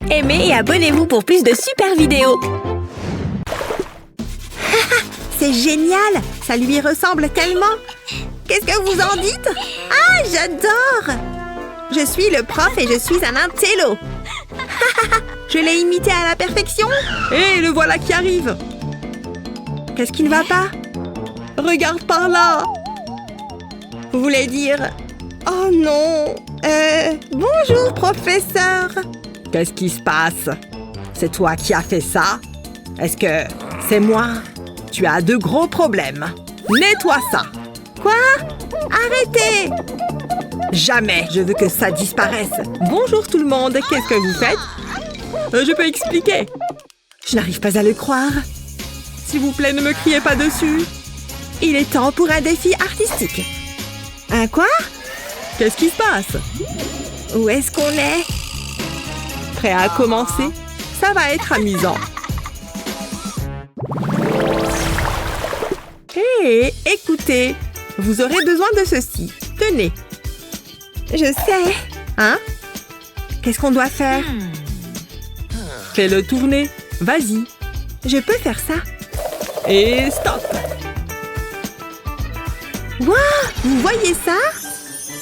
Aimez et abonnez-vous pour plus de super vidéos. C'est génial! Ça lui ressemble tellement! Qu'est-ce que vous en dites? Ah, j'adore! Je suis le prof et je suis un intello! Je l'ai imité à la perfection! Hé, le voilà qui arrive! Qu'est-ce qui ne va pas? Regarde par là! Vous voulez dire... Oh non! Bonjour, professeur! Qu'est-ce qui se passe? C'est toi qui as fait ça? Est-ce que c'est moi? Tu as de gros problèmes. Nettoie ça! Quoi? Arrêtez! Jamais je veux que ça disparaisse. Bonjour tout le monde, qu'est-ce que vous faites? Je peux expliquer. Je n'arrive pas à le croire. S'il vous plaît, ne me criez pas dessus. Il est temps pour un défi artistique. Un quoi? Qu'est-ce qui se passe? Où est-ce qu'on est? Prêt à commencer? Ça va être amusant. Hé, écoutez, vous aurez besoin de ceci. Tenez. Je sais. Hein? Qu'est-ce qu'on doit faire? Fais-le tourner. Vas-y. Je peux faire ça. Et stop. Waouh! Vous voyez ça?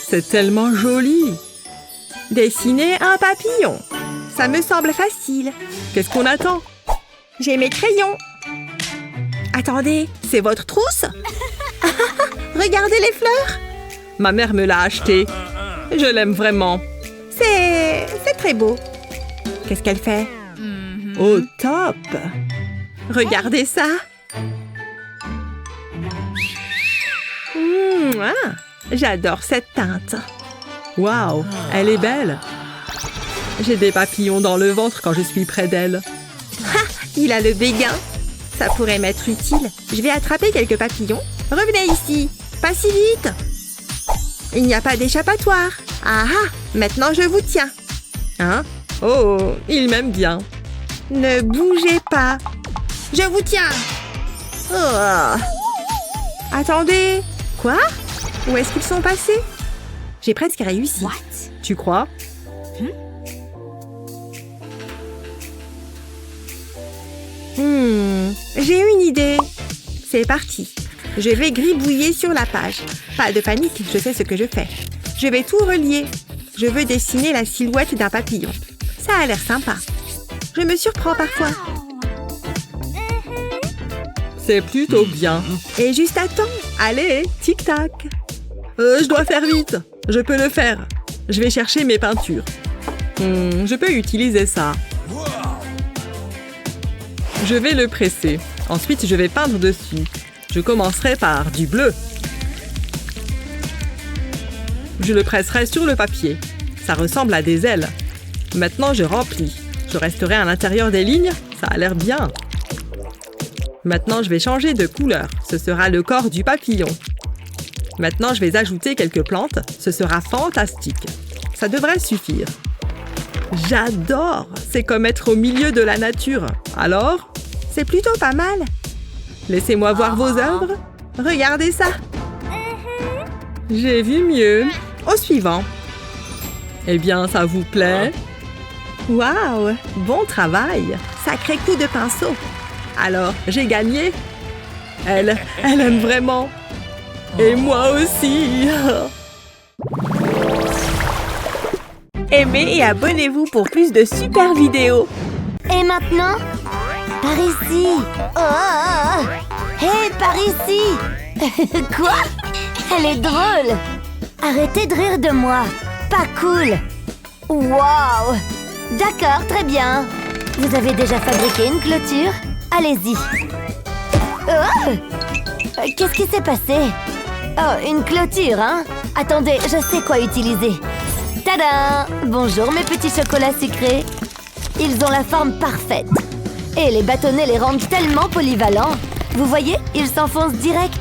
C'est tellement joli. Dessiner un papillon. Ça me semble facile. Qu'est-ce qu'on attend? J'ai mes crayons. Attendez, c'est votre trousse? Regardez les fleurs. Ma mère me l'a acheté. Je l'aime vraiment. C'est très beau. Qu'est-ce qu'elle fait? Au top! Regardez ça. J'adore cette teinte. Waouh, elle est belle. J'ai des papillons dans le ventre quand je suis près d'elle. Il a le béguin. Ça pourrait m'être utile. Je vais attraper quelques papillons. Revenez ici. Pas si vite. Il n'y a pas d'échappatoire. Ah ah, maintenant je vous tiens. Hein? Oh, il m'aime bien. Ne bougez pas. Je vous tiens. Oh. Attendez. Quoi? Où est-ce qu'ils sont passés? J'ai presque réussi. What? Tu crois? J'ai une idée. C'est parti. Je vais gribouiller sur la page. Pas de panique, je sais ce que je fais. Je vais tout relier. Je veux dessiner la silhouette d'un papillon. Ça a l'air sympa. Je me surprends parfois. C'est plutôt bien. Et juste à temps. Allez, tic-tac. Je dois faire vite. Je peux le faire. Je vais chercher mes peintures. Je peux utiliser ça. Je vais le presser. Ensuite, je vais peindre dessus. Je commencerai par du bleu. Je le presserai sur le papier. Ça ressemble à des ailes. Maintenant, je remplis. Je resterai à l'intérieur des lignes. Ça a l'air bien. Maintenant, je vais changer de couleur. Ce sera le corps du papillon. Maintenant, je vais ajouter quelques plantes. Ce sera fantastique. Ça devrait suffire. J'adore! C'est comme être au milieu de la nature. Alors? C'est plutôt pas mal. Laissez-moi voir vos œuvres. Regardez ça. J'ai vu mieux. Au suivant. Eh bien, ça vous plaît? Waouh! Bon travail. Sacré coup de pinceau. Alors, j'ai gagné. Elle aime vraiment. Et moi aussi. Aimez et abonnez-vous pour plus de super vidéos. Et maintenant? Par ici. Oh! Hé, par ici. Quoi? Elle est drôle. Arrêtez de rire de moi. Pas cool. Waouh! D'accord, très bien. Vous avez déjà fabriqué une clôture? Allez-y. Oh! Qu'est-ce qui s'est passé? Oh, une clôture, hein? Attendez, je sais quoi utiliser. Tada! Bonjour mes petits chocolats sucrés. Ils ont la forme parfaite. Et les bâtonnets les rendent tellement polyvalents. Vous voyez, ils s'enfoncent direct.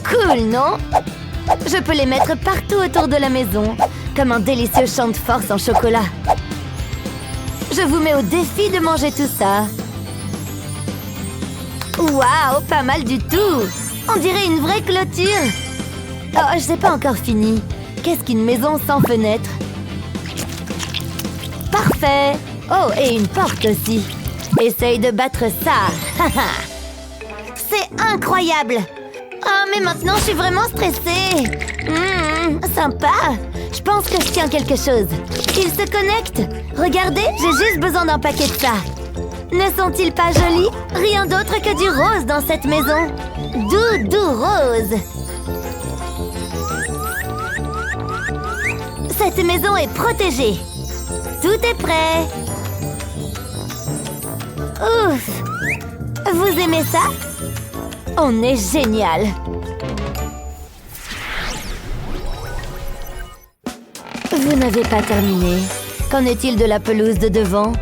Cool, non? Je peux les mettre partout autour de la maison, comme un délicieux champ de force en chocolat. Je vous mets au défi de manger tout ça. Waouh, pas mal du tout. On dirait une vraie clôture. Oh, je n'ai pas encore fini. qu'est-ce qu'une maison sans fenêtre? Parfait! Oh, et une porte aussi. Essaye de battre ça. C'est incroyable! Oh, mais maintenant, je suis vraiment stressée. Sympa. Je pense que je tiens quelque chose. Il se connecte. Regardez, j'ai juste besoin d'un paquet de ça. Ne sont-ils pas jolis? Rien d'autre que du rose dans cette maison. Doudou rose. Cette maison est protégée. Tout est prêt. Ouf! Vous aimez ça? On est génial! Vous n'avez pas terminé. Qu'en est-il de la pelouse de devant?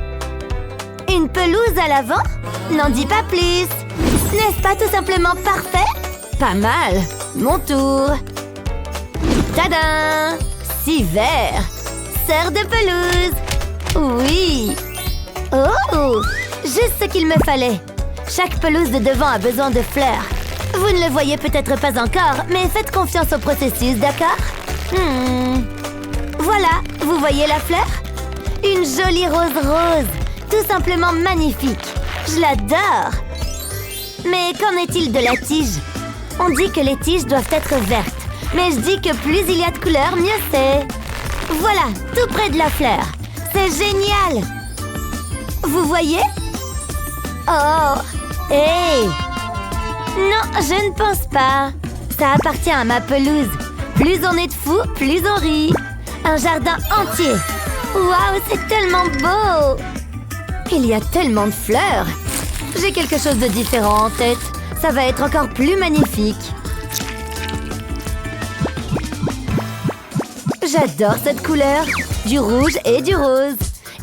Une pelouse à l'avant? N'en dis pas plus! N'est-ce pas tout simplement parfait? Pas mal! Mon tour! Tadam! 6 verres! Serre de pelouse! Oui! Oh! Juste ce qu'il me fallait! Chaque pelouse de devant a besoin de fleurs. Vous ne le voyez peut-être pas encore, mais faites confiance au processus, d'accord? Voilà, vous voyez la fleur? Une jolie rose, tout simplement magnifique. Je l'adore. Mais qu'en est-il de la tige? On dit que les tiges doivent être vertes, mais je dis que plus il y a de couleurs, mieux c'est. Voilà, tout près de la fleur. C'est génial! Vous voyez? Oh! Hey! Non, je ne pense pas. Ça appartient à ma pelouse. Plus on est de fous, plus on rit. Un jardin entier. Waouh, c'est tellement beau! Il y a tellement de fleurs. J'ai quelque chose de différent en tête. Ça va être encore plus magnifique. J'adore cette couleur. Du rouge et du rose.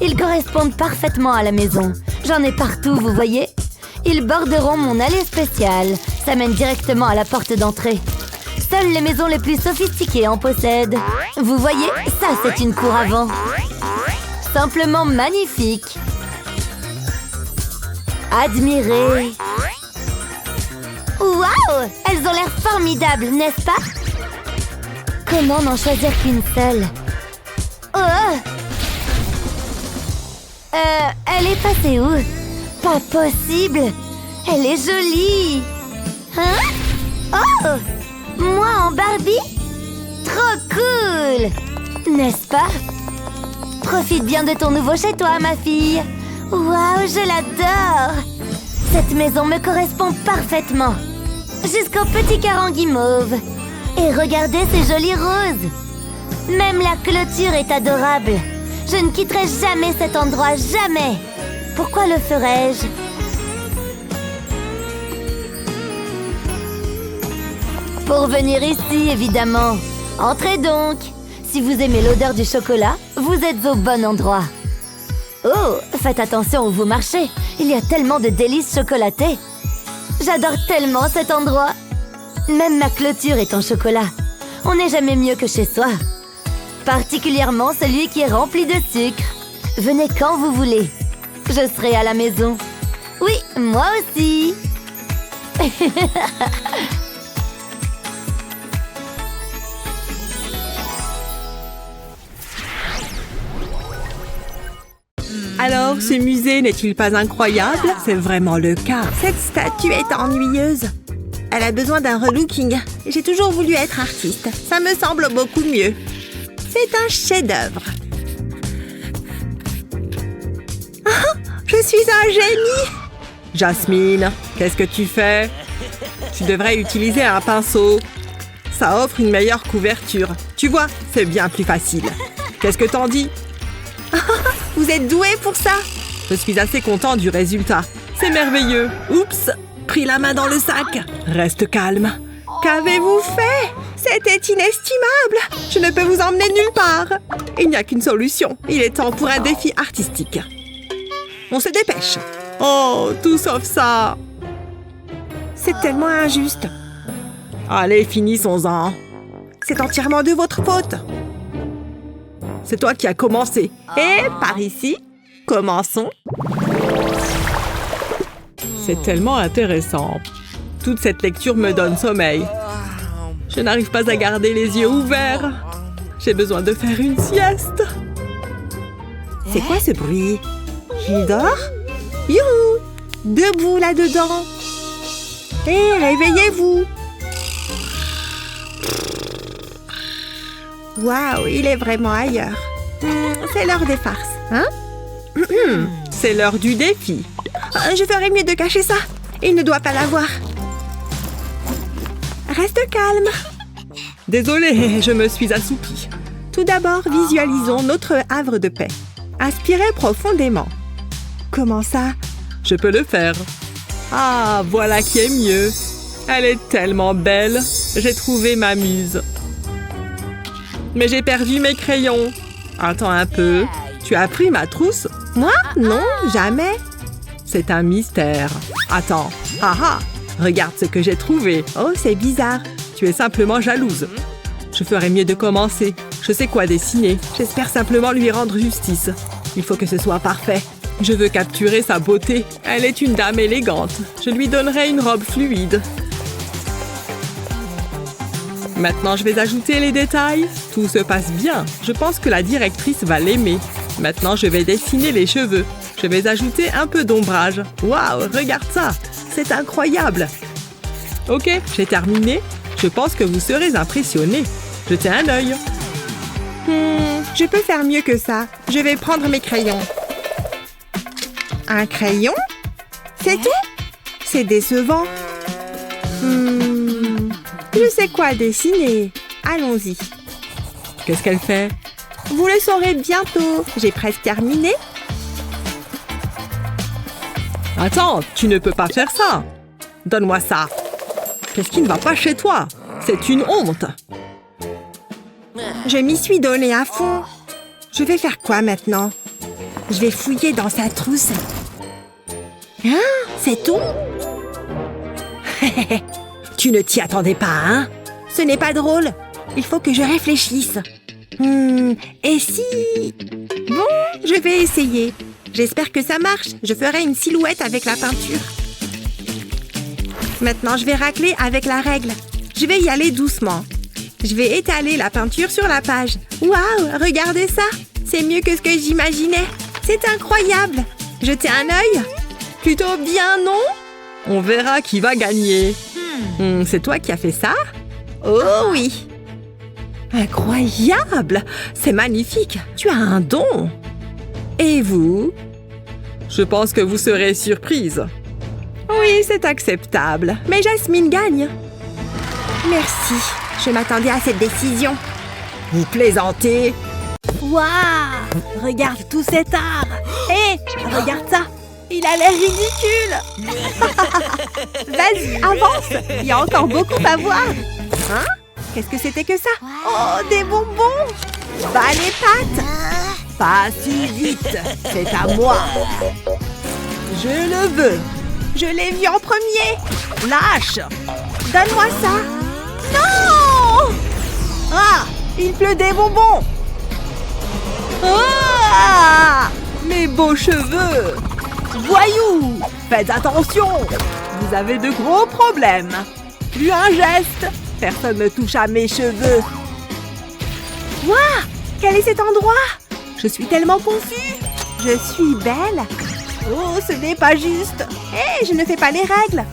Ils correspondent parfaitement à la maison. J'en ai partout, vous voyez? Ils borderont mon allée spéciale. Ça mène directement à la porte d'entrée. Seules les maisons les plus sophistiquées en possèdent. Vous voyez? Ça, c'est une cour avant. Simplement magnifique. Admirez. Waouh! Elles ont l'air formidables, n'est-ce pas? Comment n'en choisir qu'une seule? Oh! Elle est passée où? Pas possible! Elle est jolie! Hein? Oh! Moi en Barbie? Trop cool! N'est-ce pas? Profite bien de ton nouveau chez toi, ma fille! Waouh, je l'adore! Cette maison me correspond parfaitement! Jusqu'au petit caranguis mauve! Et regardez ces jolies roses! Même la clôture est adorable! Je ne quitterai jamais cet endroit, jamais! Pourquoi le ferais-je? Pour venir ici, évidemment. Entrez donc. Si vous aimez l'odeur du chocolat, vous êtes au bon endroit. Oh, faites attention où vous marchez. Il y a tellement de délices chocolatées. J'adore tellement cet endroit. Même ma clôture est en chocolat. On n'est jamais mieux que chez soi. Particulièrement celui qui est rempli de sucre. Venez quand vous voulez. Je serai à la maison. Oui, moi aussi. Alors, ce musée n'est-il pas incroyable? C'est vraiment le cas. Cette statue est ennuyeuse. Elle a besoin d'un relooking. J'ai toujours voulu être artiste. Ça me semble beaucoup mieux. C'est un chef-d'œuvre. Ah, je suis un génie! Jasmine, qu'est-ce que tu fais? Tu devrais utiliser un pinceau. Ça offre une meilleure couverture. Tu vois, c'est bien plus facile. Qu'est-ce que t'en dis? Vous êtes doué pour ça? Je suis assez content du résultat. C'est merveilleux. Oups, pris la main dans le sac. Reste calme. Qu'avez-vous fait? C'était inestimable! Je ne peux vous emmener nulle part. Il n'y a qu'une solution. Il est temps pour un défi artistique. On se dépêche. Oh, tout sauf ça. C'est tellement injuste. Allez, finissons-en. C'est entièrement de votre faute. C'est toi qui as commencé. Et par ici, commençons. C'est tellement intéressant. Toute cette lecture me donne sommeil. Je n'arrive pas à garder les yeux ouverts. J'ai besoin de faire une sieste. C'est quoi ce bruit? Il dort? Youhou! Debout là-dedans! Hé, réveillez-vous! Waouh, il est vraiment ailleurs. C'est l'heure des farces, hein? C'est l'heure du défi. Je ferais mieux de cacher ça. Il ne doit pas l'avoir. Reste calme. Désolée, je me suis assoupie. Tout d'abord, visualisons notre havre de paix. Inspirez profondément. Comment ça? Je peux le faire. Ah, voilà qui est mieux. Elle est tellement belle. J'ai trouvé ma muse. Mais j'ai perdu mes crayons. Attends un peu. Tu as pris ma trousse? Moi? Non, jamais. C'est un mystère. Attends. Ah ah! Regarde ce que j'ai trouvé. Oh, c'est bizarre. Tu es simplement jalouse. Je ferais mieux de commencer. Je sais quoi dessiner. J'espère simplement lui rendre justice. Il faut que ce soit parfait. Je veux capturer sa beauté. Elle est une dame élégante. Je lui donnerai une robe fluide. Maintenant, je vais ajouter les détails. Tout se passe bien. Je pense que la directrice va l'aimer. Maintenant, je vais dessiner les cheveux. Je vais ajouter un peu d'ombrage. Waouh, regarde ça. C'est incroyable. Ok, j'ai terminé. Je pense que vous serez impressionnés. Jetez un œil. Je peux faire mieux que ça. Je vais prendre mes crayons. Un crayon? C'est tout? C'est décevant. Je sais quoi dessiner. Allons-y. Qu'est-ce qu'elle fait? Vous le saurez bientôt. J'ai presque terminé. Attends, tu ne peux pas faire ça. Donne-moi ça. Qu'est-ce qui ne va pas chez toi? C'est une honte. Je m'y suis donné à fond. Je vais faire quoi maintenant? Je vais fouiller dans sa trousse. Hein? C'est tout? Tu ne t'y attendais pas, hein? Ce n'est pas drôle. Il faut que je réfléchisse. Et si... Bon, je vais essayer. J'espère que ça marche. Je ferai une silhouette avec la peinture. Maintenant, je vais racler avec la règle. Je vais y aller doucement. Je vais étaler la peinture sur la page. Waouh, regardez ça. C'est mieux que ce que j'imaginais. C'est incroyable. Jetez un œil. Plutôt bien, non? On verra qui va gagner. C'est toi qui as fait ça? Oh oui. Incroyable! C'est magnifique! Tu as un don! Et vous? Je pense que vous serez surprise. Oui, c'est acceptable. Mais Jasmine gagne. Merci. Je m'attendais à cette décision. Vous plaisantez? Waouh! Regarde tout cet art! Hé! Regarde ça! Il a l'air ridicule! Vas-y, avance! Il y a encore beaucoup à voir! Hein? Qu'est-ce que c'était que ça? Oh, des bonbons! Bah les pattes! Pas si vite! C'est à moi! Je le veux! Je l'ai vu en premier! Lâche! Donne-moi ça! Non! Ah! Il pleut des bonbons! Ah! Mes beaux cheveux! Voyou! Faites attention! Vous avez de gros problèmes! Plus un geste! Personne ne touche à mes cheveux! Waouh! Quel est cet endroit? Je suis tellement confus! Je suis belle! Oh, ce n'est pas juste! Hé, je ne fais pas les règles!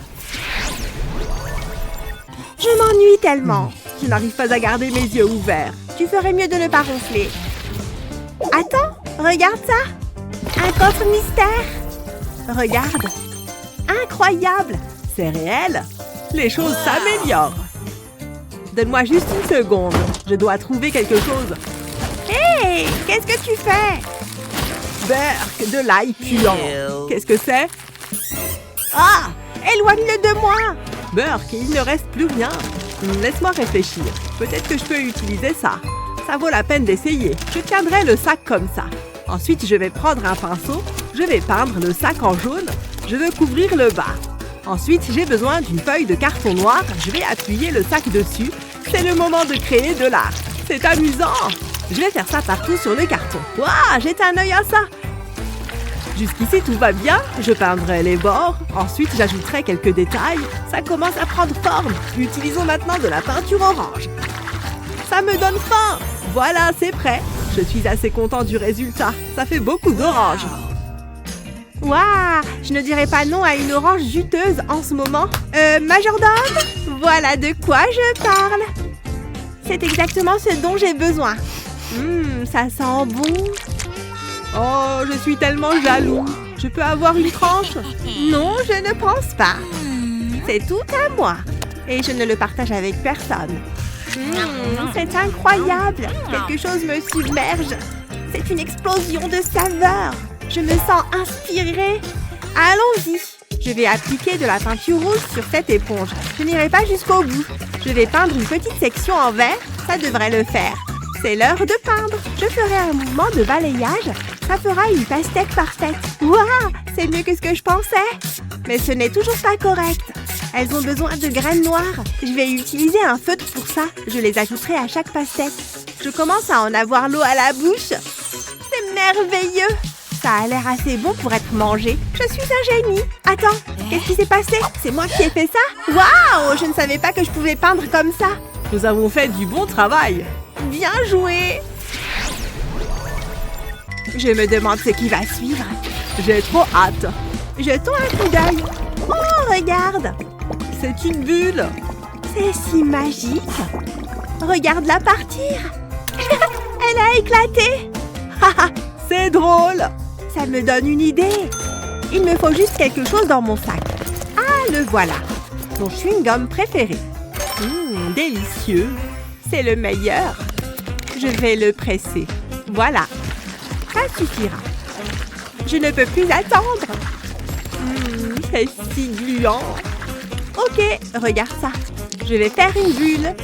Je m'ennuie tellement! Je n'arrive pas à garder mes yeux ouverts. Tu ferais mieux de ne pas ronfler. Attends, regarde ça! Un coffre mystère! Regarde! Incroyable! C'est réel? Les choses s'améliorent. Donne-moi juste une seconde. Je dois trouver quelque chose. Hé! Qu'est-ce que tu fais? Berk, de l'ail puant. Qu'est-ce que c'est? Ah! Éloigne-le de moi! Berk, il ne reste plus rien. Laisse-moi réfléchir. Peut-être que je peux utiliser ça. Ça vaut la peine d'essayer. Je tiendrai le sac comme ça. Ensuite, je vais prendre un pinceau. Je vais peindre le sac en jaune. Je veux couvrir le bas. Ensuite, j'ai besoin d'une feuille de carton noir. Je vais appuyer le sac dessus. C'est le moment de créer de l'art. C'est amusant. Je vais faire ça partout sur le carton. Waouh, jette un œil à ça. Jusqu'ici, tout va bien. Je peindrai les bords. Ensuite, j'ajouterai quelques détails. Ça commence à prendre forme. Utilisons maintenant de la peinture orange. Ça me donne faim. Voilà, c'est prêt. Je suis assez content du résultat. Ça fait beaucoup d'oranges. Waouh, je ne dirais pas non à une orange juteuse en ce moment. Majordome, voilà de quoi je parle. C'est exactement ce dont j'ai besoin. Ça sent bon. Oh, je suis tellement jaloux. Je peux avoir une tranche? Non, je ne pense pas. C'est tout à moi. Et je ne le partage avec personne. C'est incroyable. Quelque chose me submerge. C'est une explosion de saveurs. Je me sens inspirée. Allons-y. Je vais appliquer de la peinture rouge sur cette éponge. Je n'irai pas jusqu'au bout. Je vais peindre une petite section en vert. Ça devrait le faire. C'est l'heure de peindre. Je ferai un mouvement de balayage. Ça fera une pastèque parfaite. Waouh, c'est mieux que ce que je pensais. Mais ce n'est toujours pas correct. Elles ont besoin de graines noires. Je vais utiliser un feutre pour ça. Je les ajouterai à chaque pastèque. Je commence à en avoir l'eau à la bouche. C'est merveilleux. Ça a l'air assez bon pour être mangé. Je suis un génie. Attends, qu'est-ce qui s'est passé? C'est moi qui ai fait ça? Waouh, je ne savais pas que je pouvais peindre comme ça. Nous avons fait du bon travail. Bien joué. Je me demande ce qui va suivre. J'ai trop hâte. Jetons un coup d'œil. Oh, regarde. C'est une bulle. C'est si magique. Regarde-la partir. Elle a éclaté. C'est drôle. Ça me donne une idée. Il me faut juste quelque chose dans mon sac. Ah, le voilà. Mon chewing-gum préféré. Délicieux. C'est le meilleur. Je vais le presser. Voilà. Ça suffira. Je ne peux plus attendre. C'est si gluant. Ok, regarde ça. Je vais faire une bulle.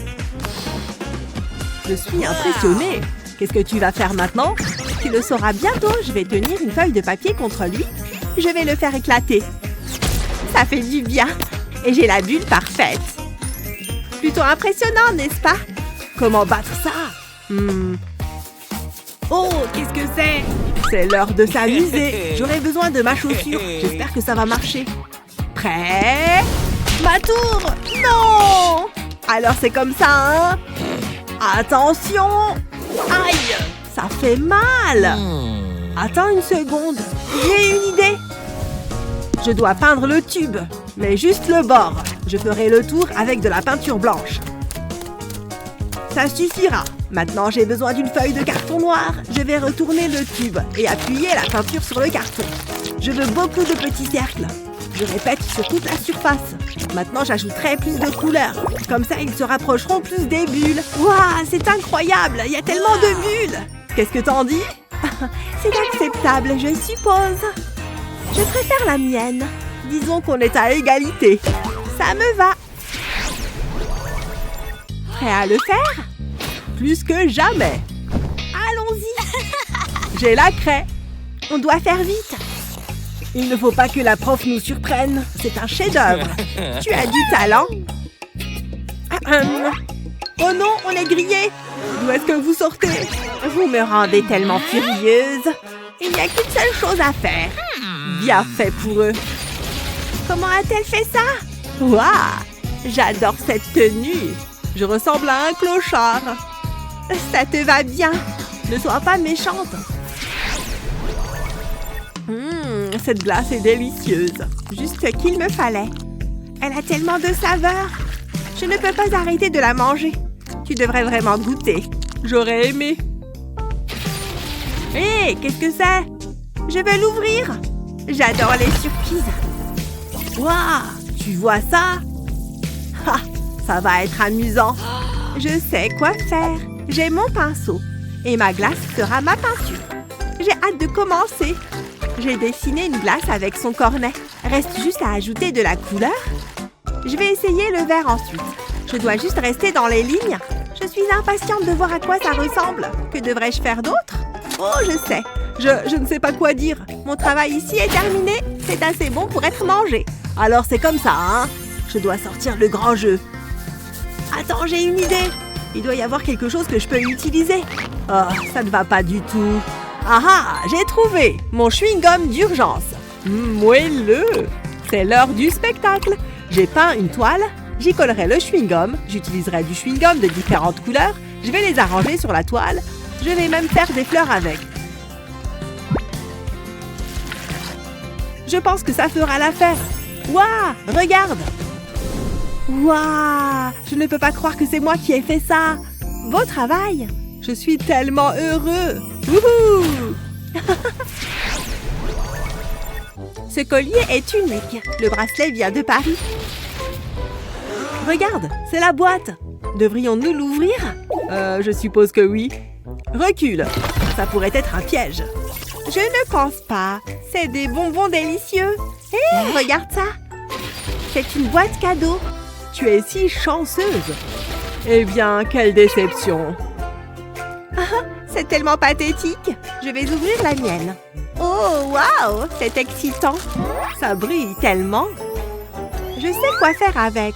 Je suis impressionnée. Qu'est-ce que tu vas faire maintenant? Tu le sauras bientôt. Je vais tenir une feuille de papier contre lui. Je vais le faire éclater. Ça fait du bien. Et j'ai la bulle parfaite. Plutôt impressionnant, n'est-ce pas? Comment battre ça? Oh, qu'est-ce que c'est? C'est l'heure de s'amuser. J'aurai besoin de ma chaussure. J'espère que ça va marcher. Prêt? Ma tour! Non! Alors c'est comme ça, hein? Attention! Aïe! Ça fait mal! Attends une seconde. J'ai une idée. Je dois peindre le tube, mais juste le bord. Je ferai le tour avec de la peinture blanche. Ça suffira. Maintenant, j'ai besoin d'une feuille de carton noir. Je vais retourner le tube et appuyer la peinture sur le carton. Je veux beaucoup de petits cercles. Je répète sur toute la surface. Maintenant, j'ajouterai plus de couleurs. Comme ça, ils se rapprocheront plus des bulles. Waouh, c'est incroyable. Il y a tellement de bulles. Qu'est-ce que t'en dis? C'est acceptable, je suppose. Je préfère la mienne. Disons qu'on est à égalité. Ça me va. Prêt à le faire? Plus que jamais. Allons-y. J'ai la craie. On doit faire vite. Il ne faut pas que la prof nous surprenne. C'est un chef-d'œuvre. Tu as du talent. Oh non, on est grillé. D'où est-ce que vous sortez? Vous me rendez tellement furieuse. Il n'y a qu'une seule chose à faire. Bien fait pour eux. Comment a-t-elle fait ça? Waouh! J'adore cette tenue. Je ressemble à un clochard. Ça te va bien. Ne sois pas méchante. Cette glace est délicieuse. Juste ce qu'il me fallait. Elle a tellement de saveurs. Je ne peux pas arrêter de la manger. Tu devrais vraiment goûter. J'aurais aimé. Hé, qu'est-ce que c'est? Je veux l'ouvrir. J'adore les surprises. Waouh, tu vois ça? Ha, ça va être amusant. Je sais quoi faire. J'ai mon pinceau. Et ma glace sera ma peinture. J'ai hâte de commencer. J'ai dessiné une glace avec son cornet. Reste juste à ajouter de la couleur. Je vais essayer le vert ensuite. Je dois juste rester dans les lignes. Je suis impatiente de voir à quoi ça ressemble. Que devrais-je faire d'autre? Oh, je sais. Je ne sais pas quoi dire. Mon travail ici est terminé. C'est assez bon pour être mangé. Alors c'est comme ça, hein? Je dois sortir le grand jeu. Attends, j'ai une idée. Il doit y avoir quelque chose que je peux utiliser. Oh, ça ne va pas du tout. Ah ah, j'ai trouvé mon chewing-gum d'urgence. Moelleux. C'est l'heure du spectacle. J'ai peint une toile. J'y collerai le chewing-gum. J'utiliserai du chewing-gum de différentes couleurs. Je vais les arranger sur la toile. Je vais même faire des fleurs avec. Je pense que ça fera l'affaire. Waouh, regarde! Waouh, je ne peux pas croire que c'est moi qui ai fait ça. Beau travail. Je suis tellement heureux. Wouhou! Ce collier est unique. Le bracelet vient de Paris. Regarde, c'est la boîte. Devrions-nous l'ouvrir? Je suppose que oui. Recule. Ça pourrait être un piège. Je ne pense pas. C'est des bonbons délicieux. Hé, regarde ça. C'est une boîte cadeau. Tu es si chanceuse. Eh bien, quelle déception. C'est tellement pathétique. Je vais ouvrir la mienne. Oh, waouh, c'est excitant. Ça brille tellement. Je sais quoi faire avec.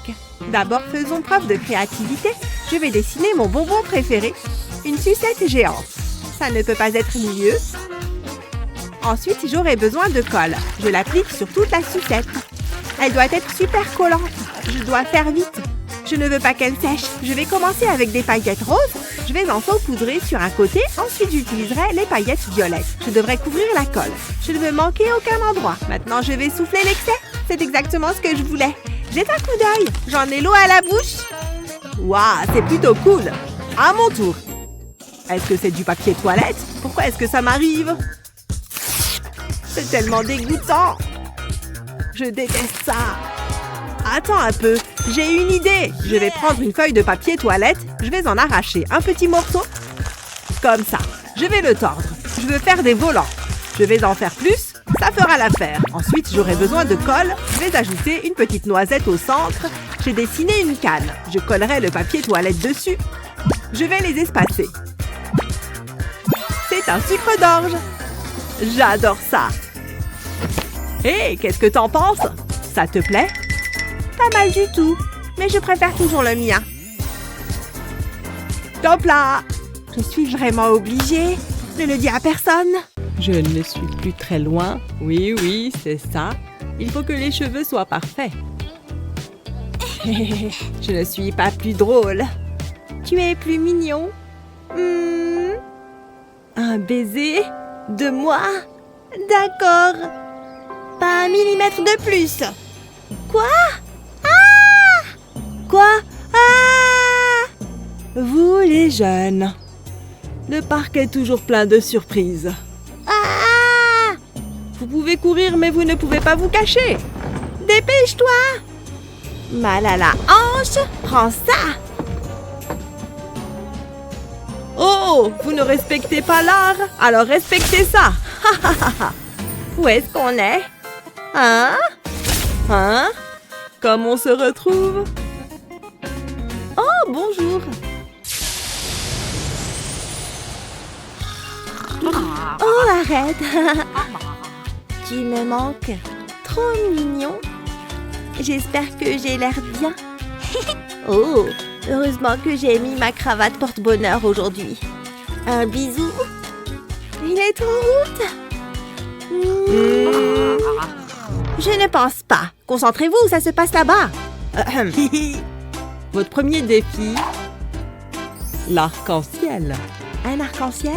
D'abord, faisons preuve de créativité. Je vais dessiner mon bonbon préféré. Une sucette géante. Ça ne peut pas être mieux. Ensuite, j'aurai besoin de colle. Je l'applique sur toute la sucette. Elle doit être super collante. Je dois faire vite. Je ne veux pas qu'elle sèche. Je vais commencer avec des paillettes roses. Je vais en saupoudrer sur un côté. Ensuite, j'utiliserai les paillettes violettes. Je devrais couvrir la colle. Je ne veux manquer aucun endroit. Maintenant, je vais souffler l'excès. C'est exactement ce que je voulais. Jette un coup d'œil. J'en ai l'eau à la bouche. Waouh, c'est plutôt cool. À mon tour. Est-ce que c'est du papier toilette? Pourquoi est-ce que ça m'arrive? C'est tellement dégoûtant. Je déteste ça. Attends un peu, j'ai une idée. Je vais prendre une feuille de papier toilette. Je vais en arracher un petit morceau. Comme ça. Je vais le tordre. Je veux faire des volants. Je vais en faire plus. Ça fera l'affaire. Ensuite, j'aurai besoin de colle. Je vais ajouter une petite noisette au centre. J'ai dessiné une canne. Je collerai le papier toilette dessus. Je vais les espacer. C'est un sucre d'orge. J'adore ça. Hé, qu'est-ce que t'en penses? Ça te plaît? Pas mal du tout, mais je préfère toujours le mien. Top là! Je suis vraiment obligée. Ne le dis à personne. Je ne suis plus très loin. Oui, oui, c'est ça. Il faut que les cheveux soient parfaits. Je ne suis pas plus drôle. Tu es plus mignon. Un baiser de moi? D'accord. Pas un millimètre de plus. Quoi? Ah! Quoi? Ah! Vous les jeunes. Le parc est toujours plein de surprises. Ah! Vous pouvez courir, mais vous ne pouvez pas vous cacher. Dépêche-toi! Mal à la hanche, prends ça! Oh! Vous ne respectez pas l'art, alors respectez ça! Où est-ce qu'on est? Hein? Hein? Comme on se retrouve? Oh, bonjour! Oh, arrête! Tu me manques. Trop mignon. J'espère que j'ai l'air bien. Oh, heureusement que j'ai mis ma cravate porte-bonheur aujourd'hui. Un bisou. Il est en route. Je ne pense pas. Concentrez-vous, ça se passe là-bas. Votre premier défi, l'arc-en-ciel. Un arc-en-ciel?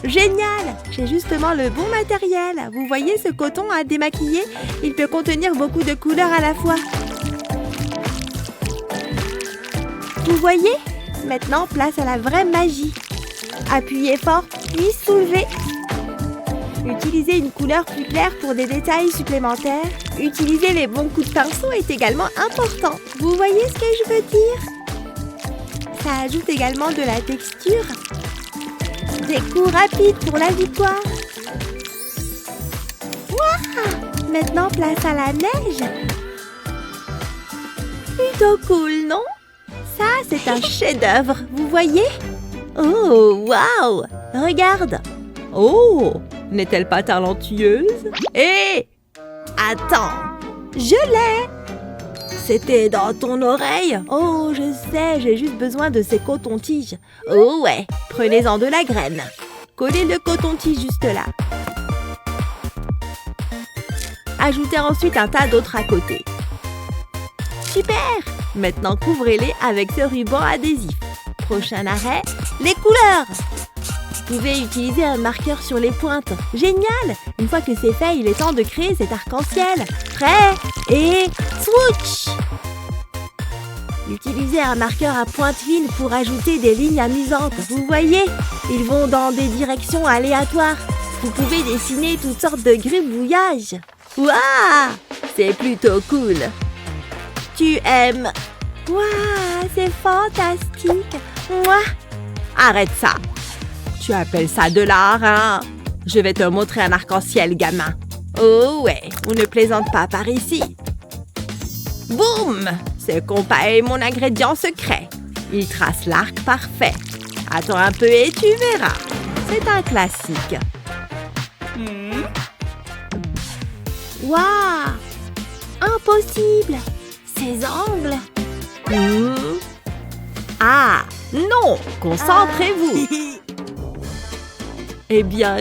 Génial! J'ai justement le bon matériel. Vous voyez ce coton à démaquiller? Il peut contenir beaucoup de couleurs à la fois. Vous voyez? Maintenant, place à la vraie magie. Appuyez fort, puis soulevez. Utilisez une couleur plus claire pour des détails supplémentaires. Utiliser les bons coups de pinceau est également important. Vous voyez ce que je veux dire? Ça ajoute également de la texture. Des coups rapides pour la victoire. Waouh! Maintenant, place à la neige. Plutôt cool, non? Ça, c'est un chef-d'œuvre, vous voyez? Oh, waouh! Regarde! Oh! N'est-elle pas talentueuse? Hé! Attends! Je l'ai! C'était dans ton oreille? Oh, je sais, j'ai juste besoin de ces cotons-tiges. Oh ouais, prenez-en de la graine. Collez le coton-tige juste là. Ajoutez ensuite un tas d'autres à côté. Super! Maintenant, couvrez-les avec ce ruban adhésif. Prochain arrêt, Les couleurs! Vous pouvez utiliser un marqueur sur les pointes. Génial! Une fois que c'est fait, il est temps de créer cet arc-en-ciel. Prêt? Et switch! Utilisez un marqueur à pointe fine pour ajouter des lignes amusantes. Vous voyez? Ils vont dans des directions aléatoires. Vous pouvez dessiner toutes sortes de gribouillages. Waouh! C'est plutôt cool. Tu aimes? Waouh, c'est fantastique. Mouah. Arrête ça. Tu appelles ça de l'art, hein? Je vais te montrer un arc-en-ciel, gamin. Oh ouais, on ne plaisante pas par ici. Boum! Ce compas est mon ingrédient secret. Il trace l'arc parfait. Attends un peu et tu verras. C'est un classique. Waouh! Impossible! Ces angles! Ah! Non! Concentrez-vous! Eh bien,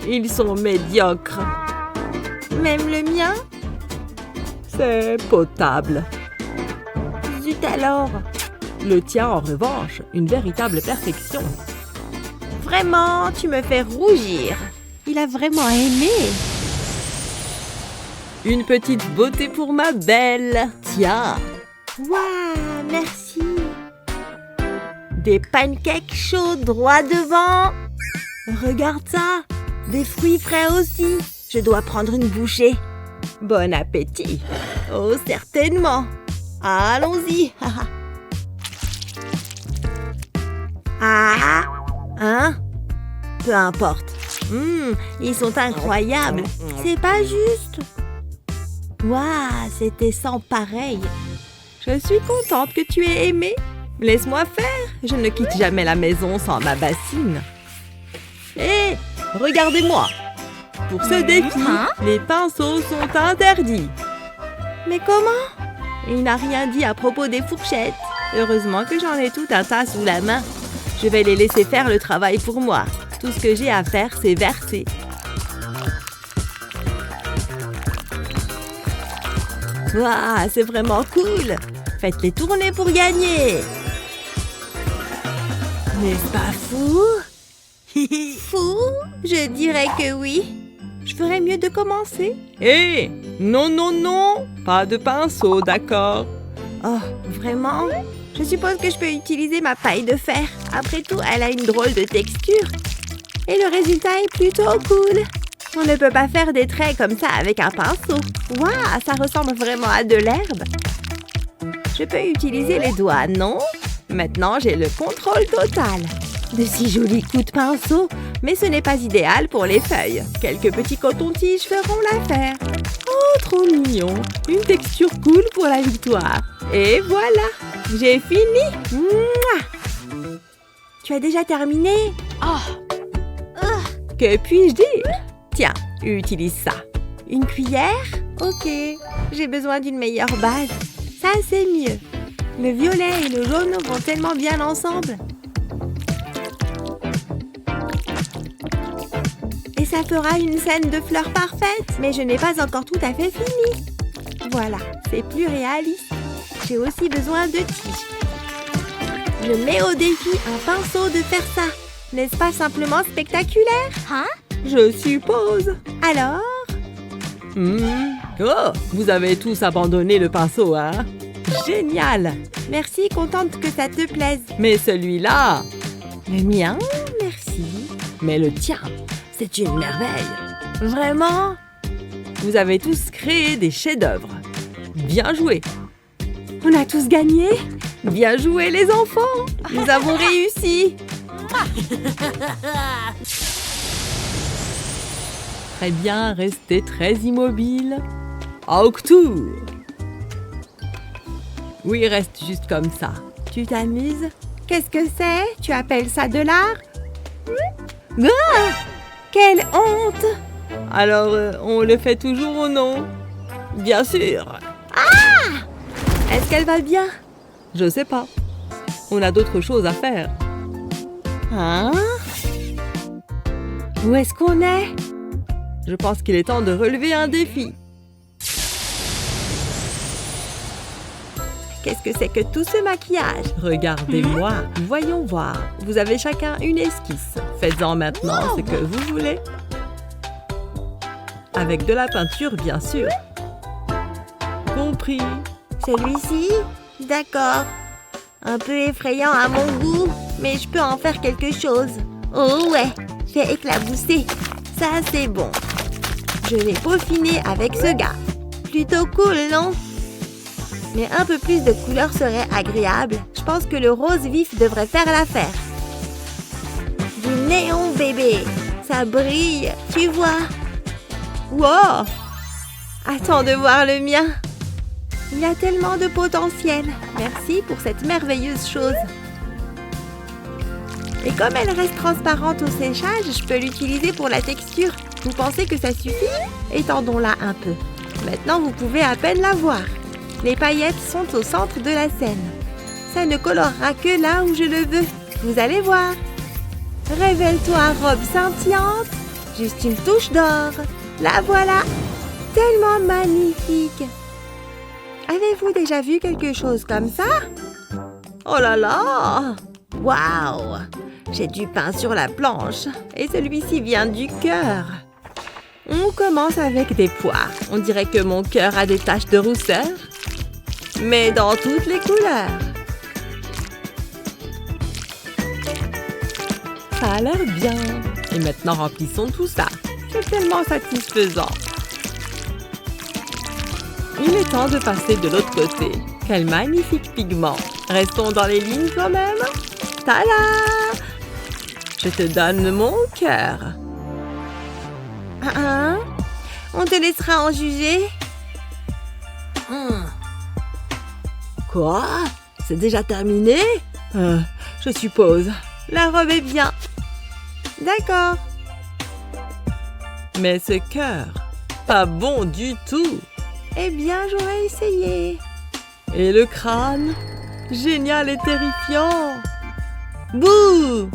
ils sont médiocres. Même le mien? C'est potable. Zut alors! Le tien, en revanche, une véritable perfection. Vraiment, tu me fais rougir. Il a vraiment aimé. Une petite beauté pour ma belle. Tiens. Waouh, merci. Des pancakes chauds droit devant. Regarde ça. Des fruits frais aussi. Je dois prendre une bouchée. Bon appétit. Oh, certainement. Allons-y. Ah, hein? Peu importe. Ils sont incroyables. C'est pas juste. Waouh, c'était sans pareil. Je suis contente que tu aies aimé. Laisse-moi faire. Je ne quitte jamais la maison sans ma bassine. Hé, regardez-moi. Pour ce défi, les pinceaux sont interdits. Mais comment? Il n'a rien dit à propos des fourchettes. Heureusement que j'en ai tout un tas sous la main. Je vais les laisser faire le travail pour moi. Tout ce que j'ai à faire, c'est verser. Waouh, c'est vraiment cool. Faites-les tourner pour gagner. N'est-ce pas fou? Fou? Je dirais que oui. Je ferais mieux de commencer. Hé, non, pas de pinceau, d'accord? Oh, vraiment? Je suppose que je peux utiliser ma paille de fer. Après tout, elle a une drôle de texture. Et le résultat est plutôt cool. On ne peut pas faire des traits comme ça avec un pinceau. Waouh, ça ressemble vraiment à de l'herbe. Je peux utiliser les doigts, non? Maintenant, j'ai le contrôle total. De si jolis coups de pinceau, mais ce n'est pas idéal pour les feuilles. Quelques petits cotons-tiges feront l'affaire. Oh, trop mignon. Une texture cool pour la victoire. Et voilà, j'ai fini. Mouah! Tu as déjà terminé? Que puis-je dire? Tiens, utilise ça. Une cuillère? Ok, j'ai besoin d'une meilleure base. Ça, c'est mieux. Le violet et le jaune vont tellement bien ensemble. Et ça fera une scène de fleurs parfaite. Mais je n'ai pas encore tout à fait fini. Voilà, c'est plus réaliste. J'ai aussi besoin de tiges. Je mets au défi un pinceau de faire ça. N'est-ce pas simplement spectaculaire? Hein? Je suppose. Alors? Oh, vous avez tous abandonné le pinceau, hein? Génial! Merci, contente que ça te plaise. Mais celui-là, Le mien? Merci. mais le tien, c'est une merveille. Vraiment? Vous avez tous créé des chefs-d'œuvre. Bien joué. On a tous gagné? Bien joué, les enfants. Nous avons réussi. Très bien, restez très immobile. Octour. Oui, reste juste comme ça. Tu t'amuses? Qu'est-ce que c'est? Tu appelles ça de l'art? Ah! Quelle honte! Alors, on le fait toujours ou non? Bien sûr. Est-ce qu'elle va bien? Je sais pas. On a d'autres choses à faire. Hein? Où est-ce qu'on est? Je pense qu'il est temps de relever un défi. Qu'est-ce que c'est que tout ce maquillage? Regardez-moi, voyons voir. Vous avez chacun une esquisse. Faites-en maintenant ce que vous voulez. Avec de la peinture, bien sûr. Compris. Celui-ci? D'accord. Un peu effrayant à mon goût, mais je peux en faire quelque chose. Oh ouais, fais éclabousser. Ça, c'est bon. Je vais peaufiner avec ce gars. Plutôt cool, non? Mais un peu plus de couleur serait agréable. Je pense que le rose vif devrait faire l'affaire. Du néon bébé. Ça brille, tu vois? Wow! Attends de voir le mien. Il y a tellement de potentiel. Merci pour cette merveilleuse chose. Et comme elle reste transparente au séchage, je peux l'utiliser pour la texture. Vous pensez que ça suffit? Étendons-la un peu. Maintenant, vous pouvez à peine la voir. Les paillettes sont au centre de la scène. Ça ne colorera que là où je le veux. Vous allez voir. Révèle-toi, robe scintillante. Juste une touche d'or. La voilà. Tellement magnifique. Avez-vous déjà vu quelque chose comme ça? Oh là là! Waouh! J'ai du pain sur la planche et celui-ci vient du cœur. On commence avec des poires. On dirait que mon cœur a des taches de rousseur, mais dans toutes les couleurs. Ça a l'air bien. Et maintenant, remplissons tout ça. C'est tellement satisfaisant. Il est temps de passer de l'autre côté. Quel magnifique pigment. Restons dans les lignes quand même. Tada! Je te donne mon cœur. On te laissera en juger. Quoi? C'est déjà terminé? Je suppose. La robe est bien. D'accord. Mais ce cœur, pas bon du tout. Eh bien, j'aurais essayé. Et le crâne? Génial et terrifiant. Bouh!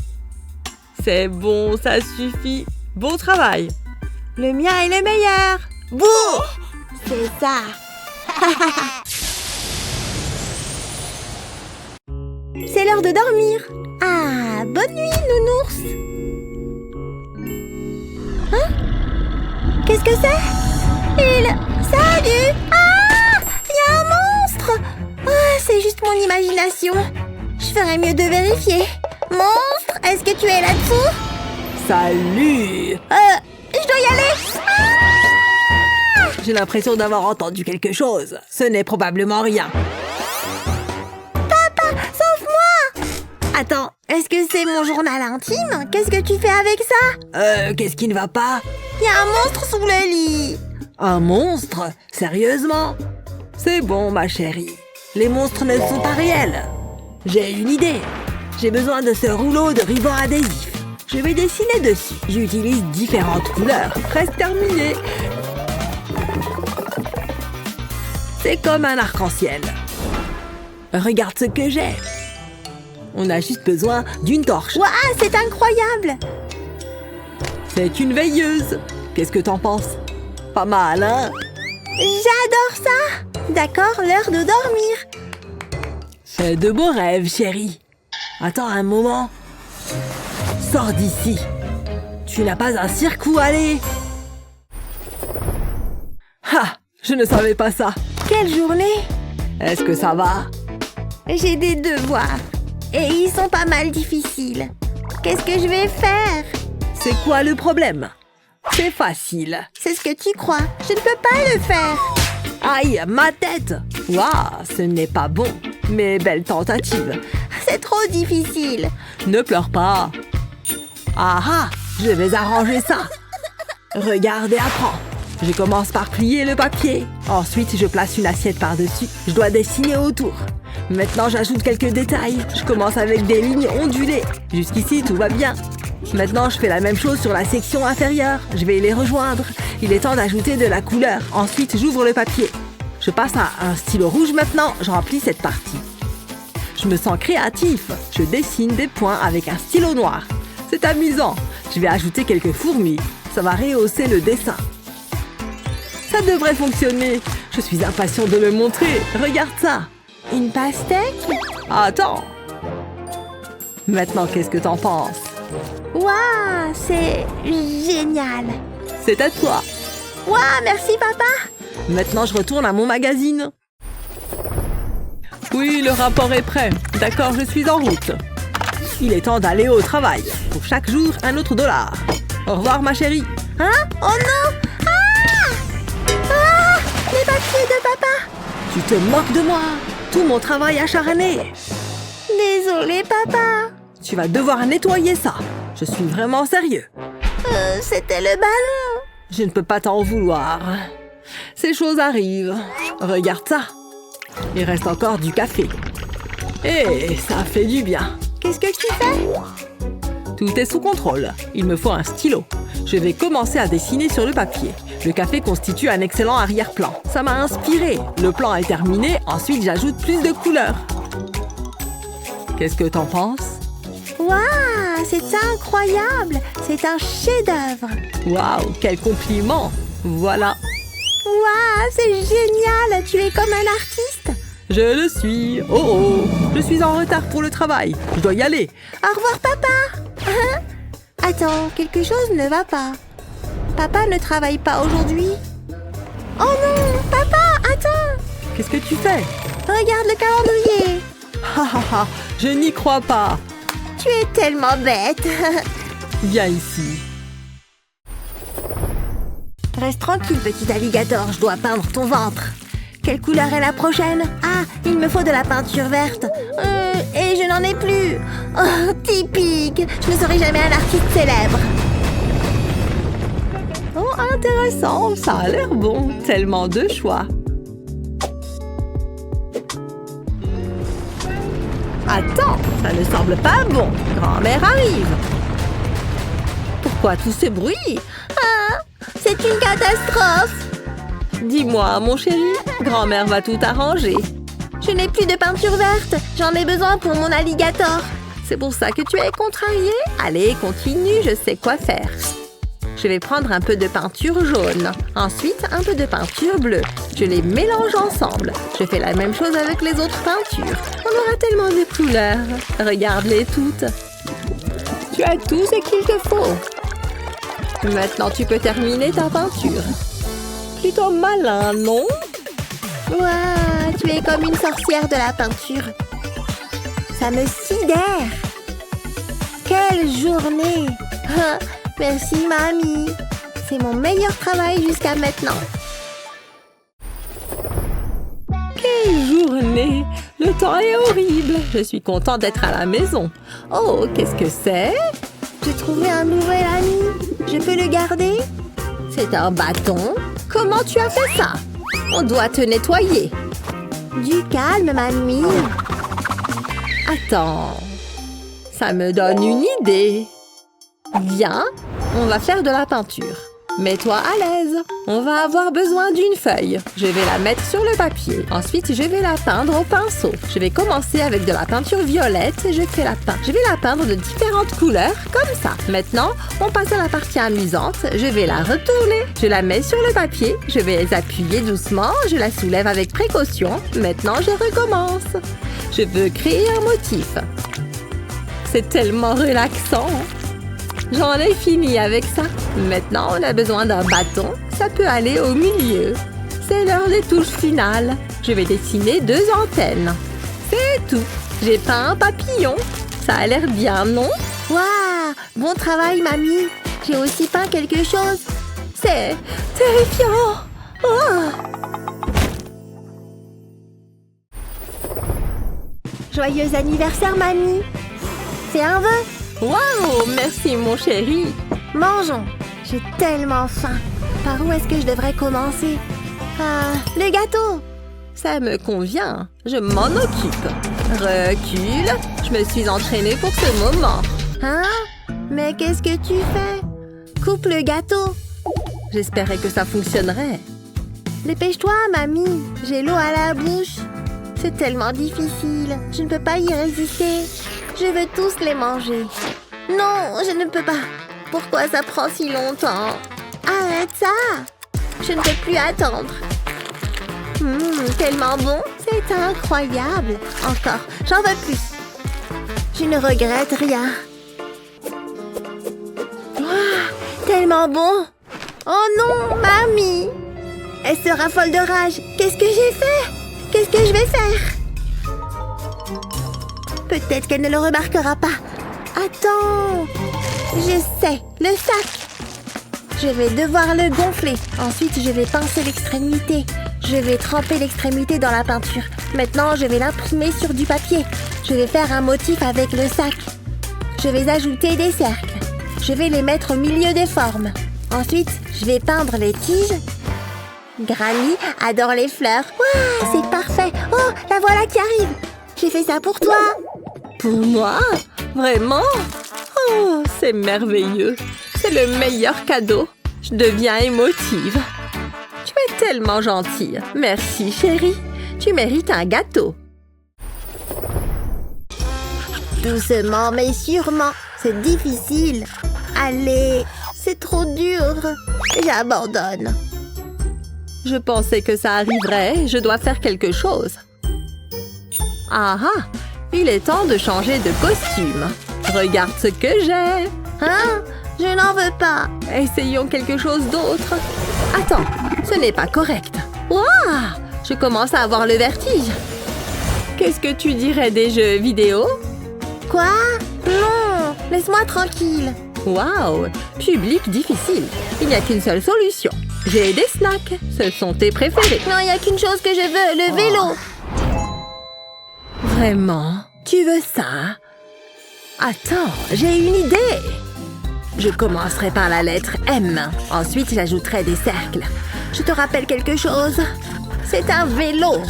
C'est bon, ça suffit. Bon travail. Le mien est le meilleur. Bouh! C'est ça. C'est l'heure de dormir. Ah, bonne nuit, nounours. Hein? Qu'est-ce que c'est? Salut! Ah! Il y a un monstre! Ah, c'est juste mon imagination. Je ferais mieux de vérifier. Monstre, est-ce que tu es là-dessous? Salut! Je dois y aller. Ah! J'ai l'impression d'avoir entendu quelque chose. Ce n'est probablement rien. Papa, sauve-moi! Attends, est-ce que c'est mon journal intime? Qu'est-ce que tu fais avec ça? Qu'est-ce qui ne va pas? Il y a un monstre sous le lit. Un monstre? Sérieusement? C'est bon, ma chérie. Les monstres ne sont pas réels. J'ai une idée. J'ai besoin de ce rouleau de ruban adhésif. Je vais dessiner dessus. J'utilise différentes couleurs. Presque terminé. C'est comme un arc-en-ciel. Regarde ce que j'ai. On a juste besoin d'une torche. Waouh, c'est incroyable! C'est une veilleuse. Qu'est-ce que t'en penses? Pas mal, hein? J'adore ça! D'accord, l'heure de dormir. Fais de beaux rêves, chérie. Attends un moment. Sors d'ici. Tu n'as pas un cirque où aller? Ha! Je ne savais pas ça. Quelle journée! Est-ce que ça va? J'ai des devoirs. Et ils sont pas mal difficiles. Qu'est-ce que je vais faire? C'est quoi le problème? C'est facile. C'est ce que tu crois. Je ne peux pas le faire. Aïe, ma tête! Waouh, ce n'est pas bon. Mais belle tentative. C'est trop difficile. Ne pleure pas. Ah ah, je vais arranger ça. Regarde et apprends. Je commence par plier le papier. Ensuite, je place une assiette par-dessus. Je dois dessiner autour. Maintenant, j'ajoute quelques détails. Je commence avec des lignes ondulées. Jusqu'ici, tout va bien. Maintenant, je fais la même chose sur la section inférieure. Je vais les rejoindre. Il est temps d'ajouter de la couleur. Ensuite, j'ouvre le papier. Je passe à un stylo rouge maintenant. Je remplis cette partie. Je me sens créatif. Je dessine des points avec un stylo noir. C'est amusant. Je vais ajouter quelques fourmis. Ça va rehausser le dessin. Ça devrait fonctionner. Je suis impatient de le montrer. Regarde ça. Une pastèque? Attends. Maintenant, qu'est-ce que t'en penses? Waouh, c'est génial! C'est à toi. Waouh, merci papa! Maintenant, je retourne à mon magazine. Oui, le rapport est prêt. D'accord, je suis en route. Il est temps d'aller au travail. Pour chaque jour, un autre dollar. Au revoir, ma chérie. Hein? Oh non! Ah! Ah! Les papiers de papa! Tu te moques de moi. Tout mon travail acharné. Désolé papa! Tu vas devoir nettoyer ça. Je suis vraiment sérieux. C'était le ballon! Je ne peux pas t'en vouloir. Ces choses arrivent. Regarde ça. Il reste encore du café. Et ça fait du bien. Qu'est-ce que tu fais? Tout est sous contrôle. Il me faut un stylo. Je vais commencer à dessiner sur le papier. Le café constitue un excellent arrière-plan. Ça m'a inspiré. Le plan est terminé. Ensuite, j'ajoute plus de couleurs. Qu'est-ce que t'en penses? Waouh, c'est incroyable! C'est un chef-d'œuvre! Waouh, quel compliment! Voilà. Waouh, c'est génial! Tu es comme un artiste! Je le suis. Oh oh, je suis en retard pour le travail. Je dois y aller. Au revoir, papa! Hein? Attends, quelque chose ne va pas. Papa ne travaille pas aujourd'hui? Oh non! Papa, attends! Qu'est-ce que tu fais? Regarde le calendrier! Ha ha ha, je n'y crois pas. Tu es tellement bête! Viens ici. Reste tranquille, petit alligator, je dois peindre ton ventre. Quelle couleur est la prochaine? Ah, il me faut de la peinture verte. Et je n'en ai plus. Oh, typique! Je ne serai jamais un artiste célèbre. Oh, intéressant, ça a l'air bon. Tellement de choix. Attends, ça ne semble pas bon. Grand-mère arrive. Pourquoi tous ces bruits? Ah, c'est une catastrophe. Dis-moi, mon chéri, grand-mère va tout arranger. Je n'ai plus de peinture verte. J'en ai besoin pour mon alligator. C'est pour ça que tu es contrarié? Allez, continue, je sais quoi faire. Je vais prendre un peu de peinture jaune. Ensuite, un peu de peinture bleue. Je les mélange ensemble. Je fais la même chose avec les autres peintures. On aura tellement de couleurs. Regarde-les toutes. Tu as tout ce qu'il te faut. Maintenant, tu peux terminer ta peinture. Plutôt malin, non? Waouh, tu es comme une sorcière de la peinture. Ça me sidère. Quelle journée! Ah, merci, mamie. C'est mon meilleur travail jusqu'à maintenant. Quelle journée! Le temps est horrible. Je suis contente d'être à la maison. Oh, qu'est-ce que c'est? J'ai trouvé un nouvel ami. Je peux le garder? C'est un bâton? Comment tu as fait ça? On doit te nettoyer. Du calme, mamie. Attends. Ça me donne une idée. Viens, on va faire de la peinture. Mets-toi à l'aise. On va avoir besoin d'une feuille. Je vais la mettre sur le papier. Ensuite, je vais la peindre au pinceau. Je vais commencer avec de la peinture violette. Je vais la peindre de différentes couleurs, comme ça. Maintenant, on passe à la partie amusante. Je vais la retourner. Je la mets sur le papier. Je vais les appuyer doucement. Je la soulève avec précaution. Maintenant, je recommence. Je veux créer un motif. C'est tellement relaxant. J'en ai fini avec ça. Maintenant, on a besoin d'un bâton. Ça peut aller au milieu. C'est l'heure des touches finales. Je vais dessiner 2 antennes. C'est tout. J'ai peint un papillon. Ça a l'air bien, non? Waouh, bon travail, mamie. J'ai aussi peint quelque chose. C'est terrifiant. Oh! Joyeux anniversaire, mamie. C'est un vœu. Waouh, merci mon chéri. Mangeons. J'ai tellement faim. Par où est-ce que je devrais commencer? Ah, le gâteau. Ça me convient. Je m'en occupe. Recule. Je me suis entraînée pour ce moment. Hein? Mais qu'est-ce que tu fais? Coupe le gâteau. J'espérais que ça fonctionnerait. Dépêche-toi, mamie. J'ai l'eau à la bouche. C'est tellement difficile. Je ne peux pas y résister. Je veux tous les manger. Non, je ne peux pas. Pourquoi ça prend si longtemps? Arrête ça! Je ne peux plus attendre. Tellement bon. C'est incroyable. Encore, j'en veux plus. Je ne regrette rien. Ouah, tellement bon. Oh non, mamie. Elle sera folle de rage. Qu'est-ce que j'ai fait? Qu'est-ce que je vais faire? Peut-être qu'elle ne le remarquera pas. Attends. Je sais, le sac. Je vais devoir le gonfler. Ensuite, je vais pincer l'extrémité. Je vais tremper l'extrémité dans la peinture. Maintenant, je vais l'imprimer sur du papier. Je vais faire un motif avec le sac. Je vais ajouter des cercles. Je vais les mettre au milieu des formes. Ensuite, je vais peindre les tiges. Granny adore les fleurs. Waouh, c'est parfait. Oh, la voilà qui arrive. J'ai fait ça pour toi. Pour moi? Vraiment? Oh, c'est merveilleux. C'est le meilleur cadeau. Je deviens émotive. Tu es tellement gentille. Merci, chérie. Tu mérites un gâteau. Doucement, mais sûrement. C'est difficile. Allez, c'est trop dur. J'abandonne. Je pensais que ça arriverait. Je dois faire quelque chose. Ah ah, il est temps de changer de costume. Regarde ce que j'ai. Hein? Je n'en veux pas. Essayons quelque chose d'autre. Attends, ce n'est pas correct. Waouh! Je commence à avoir le vertige. Qu'est-ce que tu dirais des jeux vidéo? Quoi? Non, laisse-moi tranquille. Waouh! Public difficile. Il n'y a qu'une seule solution. J'ai des snacks. Ce sont tes préférés. Non, il n'y a qu'une chose que je veux, le vélo. Vraiment? Tu veux ça? Attends, j'ai une idée. Je commencerai par la lettre M. Ensuite, j'ajouterai des cercles. Je te rappelle quelque chose? C'est un vélo.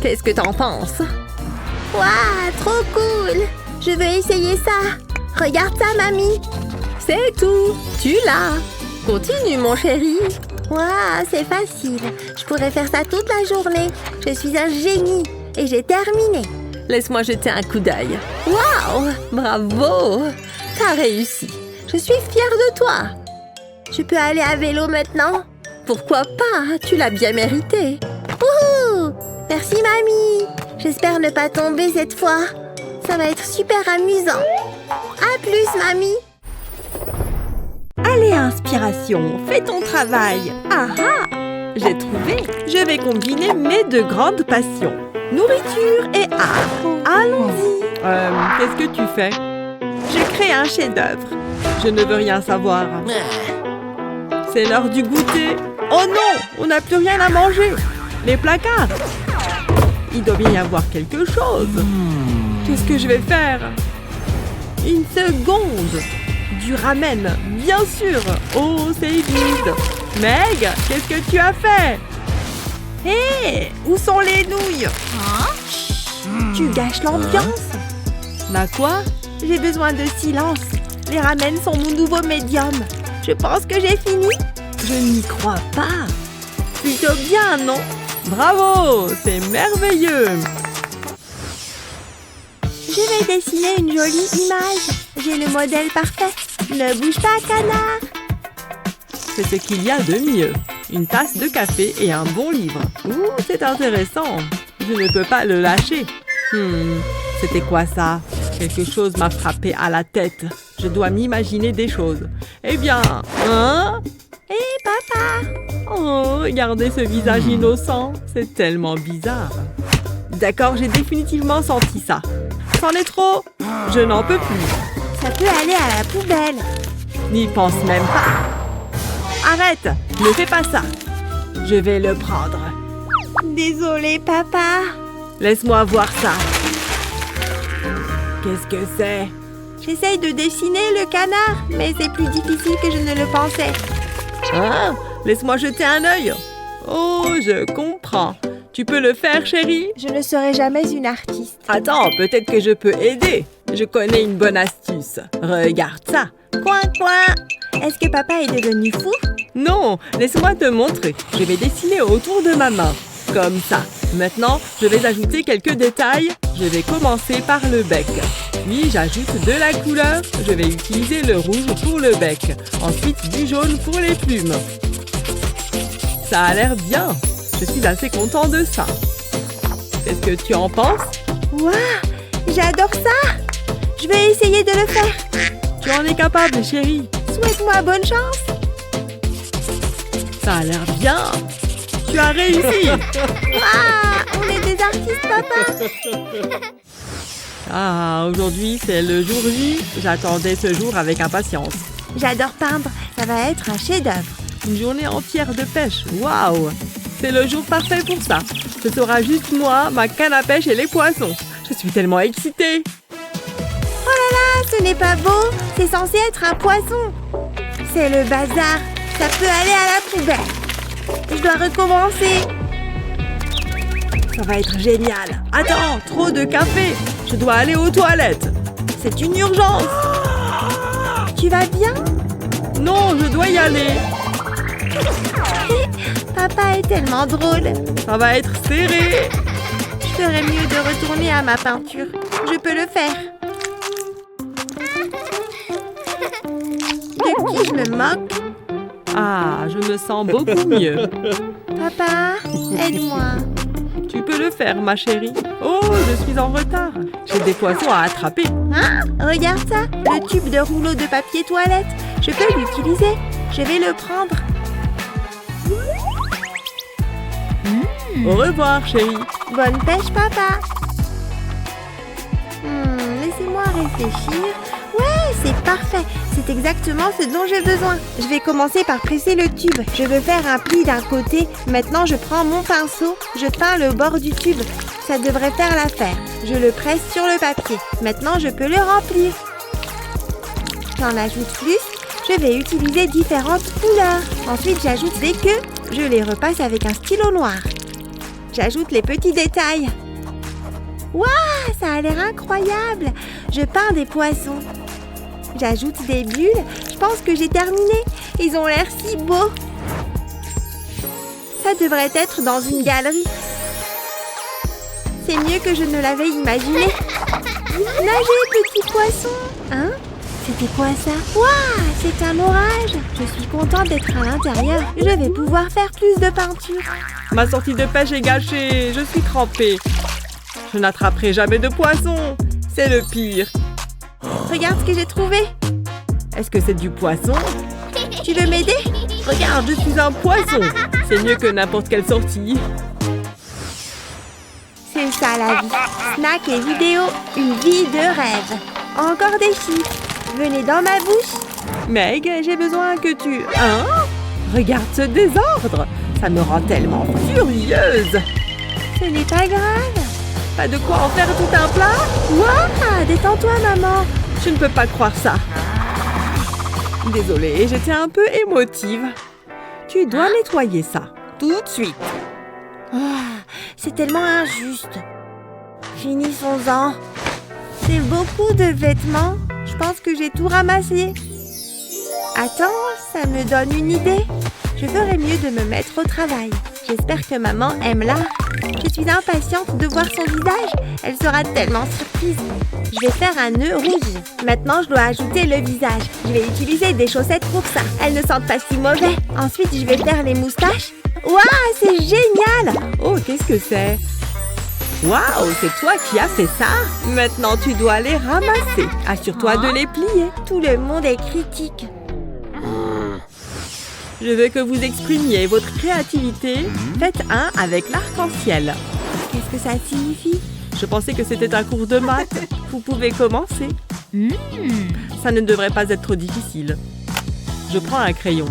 Qu'est-ce que t'en penses? Waouh, trop cool! Je veux essayer ça. Regarde ça, mamie. C'est tout. Tu l'as. Continue, mon chéri. Waouh, c'est facile. Je pourrais faire ça toute la journée. Je suis un génie. Et j'ai terminé. Laisse-moi jeter un coup d'œil. Waouh! Bravo! T'as réussi. Je suis fière de toi. Je peux aller à vélo maintenant? Pourquoi pas? Tu l'as bien mérité. Wouhou! Merci, mamie. J'espère ne pas tomber cette fois. Ça va être super amusant. À plus, mamie. Allez, inspiration, fais ton travail. Ah ah! J'ai trouvé. Je vais combiner mes deux grandes passions. Nourriture et art. Allons-y. Qu'est-ce que tu fais? Je crée un chef-d'œuvre. Je ne veux rien savoir. C'est l'heure du goûter. Oh non, on n'a plus rien à manger. Les placards. Il doit bien y avoir quelque chose. Qu'est-ce que je vais faire? Une seconde. Du ramen, bien sûr. Oh, c'est vide. Meg, qu'est-ce que tu as fait? Hé, où sont les nouilles? Tu gâches l'ambiance. La quoi? J'ai besoin de silence. Les ramen sont mon nouveau médium. Je pense que j'ai fini. Je n'y crois pas. Plutôt bien, non? Bravo, c'est merveilleux. Je vais dessiner une jolie image. J'ai le modèle parfait. Ne bouge pas, canard. C'est ce qu'il y a de mieux. Une tasse de café et un bon livre. Ouh, c'est intéressant. Je ne peux pas le lâcher. C'était quoi ça? Quelque chose m'a frappé à la tête. Je dois m'imaginer des choses. Eh bien, hein? Hé, papa! Oh, regardez ce visage innocent. C'est tellement bizarre. D'accord, j'ai définitivement senti ça. C'en est trop. Je n'en peux plus. Ça peut aller à la poubelle. N'y pense même pas. Arrête! Ne fais pas ça. Je vais le prendre. Désolée, papa. Laisse-moi voir ça. Qu'est-ce que c'est? J'essaye de dessiner le canard, mais c'est plus difficile que je ne le pensais. Ah, laisse-moi jeter un œil. Oh, je comprends. Tu peux le faire, chérie? Je ne serai jamais une artiste. Attends, peut-être que je peux aider. Je connais une bonne astuce. Regarde ça. Coin, coin. Est-ce que papa est devenu fou? Non, laisse-moi te montrer. Je vais dessiner autour de ma main. Comme ça. Maintenant, je vais ajouter quelques détails. Je vais commencer par le bec. Puis, j'ajoute de la couleur. Je vais utiliser le rouge pour le bec. Ensuite, du jaune pour les plumes. Ça a l'air bien. Je suis assez content de ça. Qu'est-ce que tu en penses? Waouh, j'adore ça. Je vais essayer de le faire. Tu en es capable, chérie. Souhaite-moi bonne chance. Ça a l'air bien. Tu as réussi. Ah, on est des artistes, papa. Ah, aujourd'hui, c'est le jour J. J'attendais ce jour avec impatience. J'adore peindre. Ça va être un chef-d'œuvre. Une journée entière de pêche. Waouh! C'est le jour parfait pour ça. Ce sera juste moi, ma canne à pêche et les poissons. Je suis tellement excitée. Oh là là, ce n'est pas beau. C'est censé être un poisson. C'est le bazar. Ça peut aller à la poubelle. Je dois recommencer. Ça va être génial. Attends, trop de café. Je dois aller aux toilettes. C'est une urgence. Tu vas bien? Non, je dois y aller. Papa est tellement drôle. Ça va être serré. Je ferais mieux de retourner à ma peinture. Je peux le faire. De qui je me moque? Ah, je me sens beaucoup mieux. Papa, aide-moi. Tu peux le faire, ma chérie. Oh, je suis en retard. J'ai des poissons à attraper. Hein? Regarde ça, le tube de rouleau de papier toilette. Je peux l'utiliser. Je vais le prendre. Au revoir, chérie. Bonne pêche, papa. Laissez-moi réfléchir. Ouais, c'est parfait. C'est exactement ce dont j'ai besoin. Je vais commencer par presser le tube. Je veux faire un pli d'un côté. Maintenant, je prends mon pinceau. Je peins le bord du tube. Ça devrait faire l'affaire. Je le presse sur le papier. Maintenant, je peux le remplir. J'en ajoute plus. Je vais utiliser différentes couleurs. Ensuite, j'ajoute des queues. Je les repasse avec un stylo noir. J'ajoute les petits détails. Waouh, ça a l'air incroyable. Je peins des poissons. J'ajoute des bulles. Je pense que j'ai terminé. Ils ont l'air si beaux. Ça devrait être dans une galerie. C'est mieux que je ne l'avais imaginé. Nagez, petit poisson. Hein? C'était quoi ça? Waouh, c'est un orage. Je suis contente d'être à l'intérieur. Je vais pouvoir faire plus de peinture. Ma sortie de pêche est gâchée. Je suis trempée. Je n'attraperai jamais de poisson. C'est le pire. Regarde ce que j'ai trouvé. Est-ce que c'est du poisson? Tu veux m'aider? Regarde, je suis un poisson. C'est mieux que n'importe quelle sortie. C'est ça la vie. Snack et vidéo, une vie de rêve. Encore des chiffres. Venez dans ma bouche. Meg, j'ai besoin que tu... Hein? Regarde ce désordre. Ça me rend tellement furieuse. Ce n'est pas grave. Pas de quoi en faire tout un plat? Waouh, détends-toi, maman. Je ne peux pas croire ça. Désolée, j'étais un peu émotive. Tu dois nettoyer ça, tout de suite. C'est tellement injuste. Finissons-en. C'est beaucoup de vêtements. Je pense que j'ai tout ramassé. Attends, ça me donne une idée. Je ferais mieux de me mettre au travail. J'espère que maman aime l'art. Je suis impatiente de voir son visage. Elle sera tellement surprise. Je vais faire un nœud rouge. Maintenant, je dois ajouter le visage. Je vais utiliser des chaussettes pour ça. Elles ne sentent pas si mauvais. Ensuite, je vais faire les moustaches. Waouh, c'est génial! Oh, qu'est-ce que c'est? Waouh, c'est toi qui as fait ça? Maintenant, tu dois les ramasser. Assure-toi de les plier. Tout le monde est critique. Je veux que vous exprimiez votre créativité. Faites un avec l'arc-en-ciel. Qu'est-ce que ça signifie? Je pensais que c'était un cours de maths. Vous pouvez commencer. Ça ne devrait pas être trop difficile. Je prends un crayon.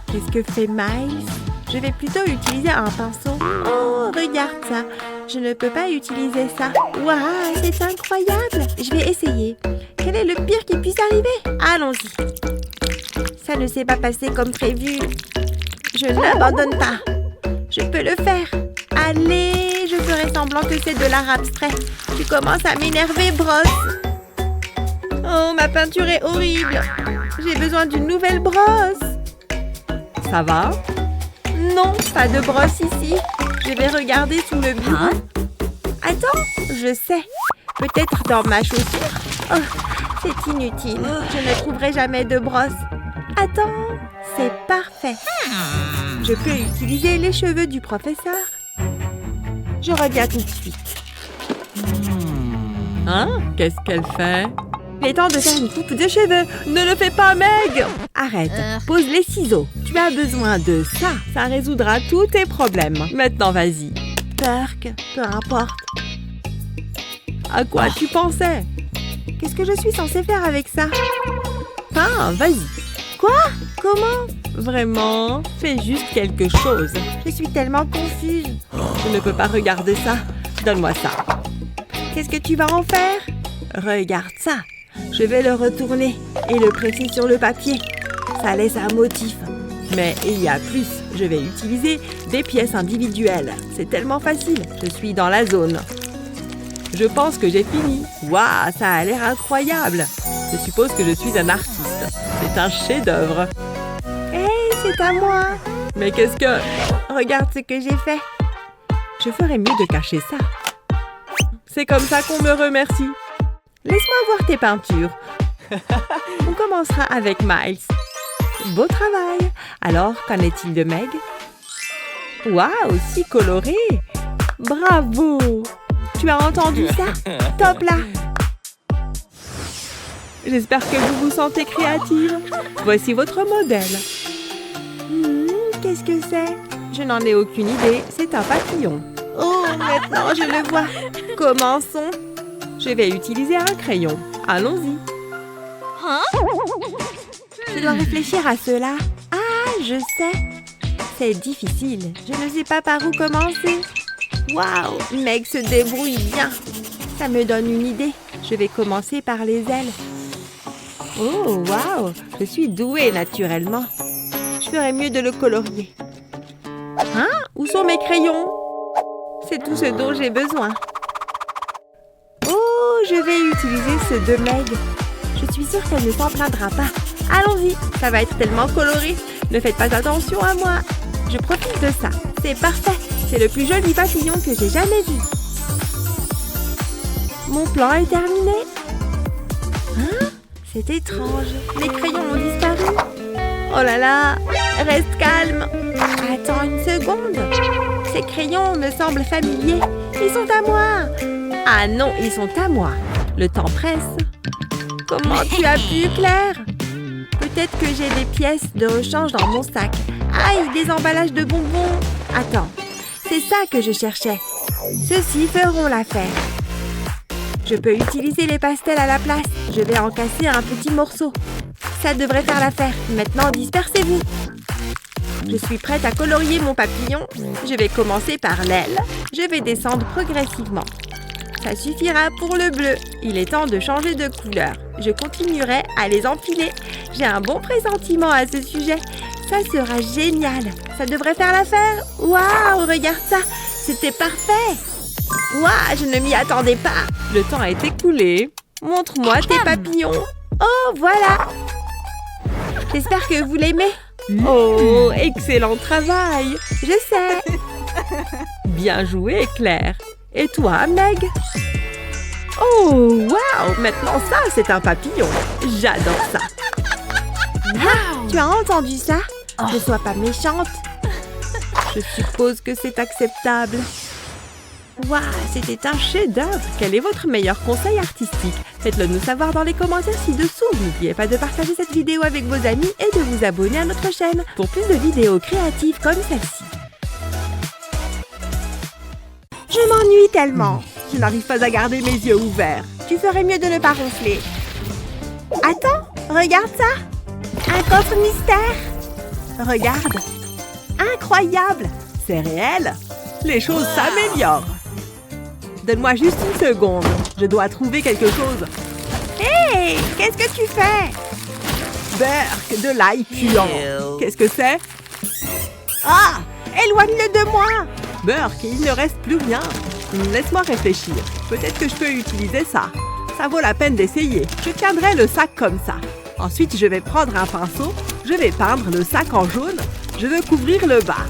Qu'est-ce que fait Miles? Je vais plutôt utiliser un pinceau. Oh, regarde ça. Je ne peux pas utiliser ça. Waouh, c'est incroyable. Je vais essayer. Quel est le pire qui puisse arriver? Allons-y. Ça ne s'est pas passé comme prévu. Je n'abandonne pas. Je peux le faire. Allez, je ferai semblant que c'est de l'art abstrait. Tu commences à m'énerver, brosse. Oh, ma peinture est horrible. J'ai besoin d'une nouvelle brosse. Ça va? Non, pas de brosse ici. Je vais regarder sous le bureau. Attends, je sais. Peut-être dans ma chaussure. Oh, c'est inutile. Je ne trouverai jamais de brosse. Attends, c'est parfait. Je peux utiliser les cheveux du professeur. Je reviens tout de suite. Hein? Qu'est-ce qu'elle fait? Il est temps de faire une coupe de cheveux. Ne le fais pas, Meg! Arrête, pose les ciseaux. Tu as besoin de ça. Ça résoudra tous tes problèmes. Maintenant, vas-y. Perk, peu importe. À quoi tu pensais? Qu'est-ce que je suis censée faire avec ça? Enfin, vas-y. Quoi? Comment? Vraiment, fais juste quelque chose. Je suis tellement confuse. Je ne peux pas regarder ça. Donne-moi ça. Qu'est-ce que tu vas en faire? Regarde ça. Je vais le retourner et le presser sur le papier. Ça laisse un motif. Mais il y a plus. Je vais utiliser des pièces individuelles. C'est tellement facile. Je suis dans la zone. Je pense que j'ai fini. Waouh, ça a l'air incroyable. Je suppose que je suis un artiste. C'est un chef-d'œuvre. Hey, c'est à moi. Mais qu'est-ce que... Regarde ce que j'ai fait. Je ferais mieux de cacher ça. C'est comme ça qu'on me remercie. Laisse-moi voir tes peintures. On commencera avec Miles. Beau travail. Alors, qu'en est-il de Meg? Waouh, si coloré. Bravo. Tu as entendu ça? Top là. J'espère que vous vous sentez créative. Voici votre modèle. Qu'est-ce que c'est? Je n'en ai aucune idée. C'est un papillon. Oh, maintenant je le vois. Commençons. Je vais utiliser un crayon. Allons-y. Je dois réfléchir à cela. Ah, je sais. C'est difficile. Je ne sais pas par où commencer. Waouh, Meg se débrouille bien. Ça me donne une idée. Je vais commencer par les ailes. Oh, waouh, je suis douée naturellement. Je ferais mieux de le colorier. Hein? Où sont mes crayons? C'est tout ce dont j'ai besoin. Oh, je vais utiliser ceux de Meg. Je suis sûre qu'elle ne s'en plaindra pas. Allons-y, ça va être tellement coloré. Ne faites pas attention à moi. Je profite de ça. C'est parfait. C'est le plus joli papillon que j'ai jamais vu. Mon plan est terminé. Hein? C'est étrange. Les crayons ont disparu. Oh là là, reste calme. Attends une seconde. Ces crayons me semblent familiers. Ils sont à moi. Ah non, ils sont à moi. Le temps presse. Comment tu as pu, Claire? Peut-être que j'ai des pièces de rechange dans mon sac. Aïe, des emballages de bonbons. Attends, c'est ça que je cherchais. Ceux-ci feront l'affaire. Je peux utiliser les pastels à la place. Je vais en casser un petit morceau. Ça devrait faire l'affaire. Maintenant, dispersez-vous. Je suis prête à colorier mon papillon. Je vais commencer par l'aile. Je vais descendre progressivement. Ça suffira pour le bleu. Il est temps de changer de couleur. Je continuerai à les empiler. J'ai un bon pressentiment à ce sujet. Ça sera génial. Ça devrait faire l'affaire. Waouh, regarde ça. C'était parfait. Waouh, je ne m'y attendais pas. Le temps a été écoulé. Montre-moi tes papillons. Oh, voilà. J'espère que vous l'aimez. Oh, excellent travail. Je sais. Bien joué, Claire. Et toi, Meg? Oh, waouh! Maintenant, ça, c'est un papillon. J'adore ça. Tu as entendu ça? Ne sois pas méchante. Je suppose que c'est acceptable. Waouh, c'était un chef-d'œuvre. Quel est votre meilleur conseil artistique? Faites-le nous savoir dans les commentaires ci-dessous. N'oubliez pas de partager cette vidéo avec vos amis et de vous abonner à notre chaîne pour plus de vidéos créatives comme celle-ci. Je m'ennuie tellement. Je n'arrive pas à garder mes yeux ouverts. Tu ferais mieux de ne pas ronfler. Attends, regarde ça. Un coffre mystère. Regarde. Incroyable. C'est réel. Les choses s'améliorent. Donne-moi juste une seconde. Je dois trouver quelque chose. Hé, qu'est-ce que tu fais? Berk, de l'ail puant. Qu'est-ce que c'est? Ah, éloigne-le de moi. Berk, il ne reste plus rien. Laisse-moi réfléchir. Peut-être que je peux utiliser ça. Ça vaut la peine d'essayer. Je tiendrai le sac comme ça. Ensuite, je vais prendre un pinceau. Je vais peindre le sac en jaune. Je veux couvrir le bas.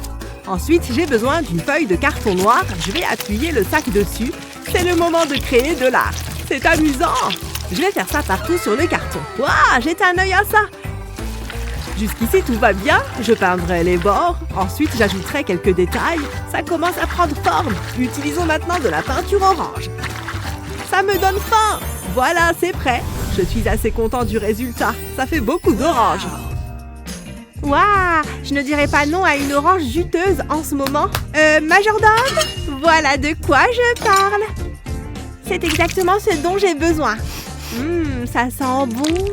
Ensuite, j'ai besoin d'une feuille de carton noir. Je vais appuyer le sac dessus. C'est le moment de créer de l'art. C'est amusant. Je vais faire ça partout sur le carton. Waouh, jette un œil à ça. Jusqu'ici, tout va bien. Je peindrai les bords. Ensuite, j'ajouterai quelques détails. Ça commence à prendre forme. Utilisons maintenant de la peinture orange. Ça me donne faim. Voilà, c'est prêt. Je suis assez content du résultat. Ça fait beaucoup d'orange. Waouh, je ne dirais pas non à une orange juteuse en ce moment. Majordome, voilà de quoi je parle. C'est exactement ce dont j'ai besoin. Ça sent bon.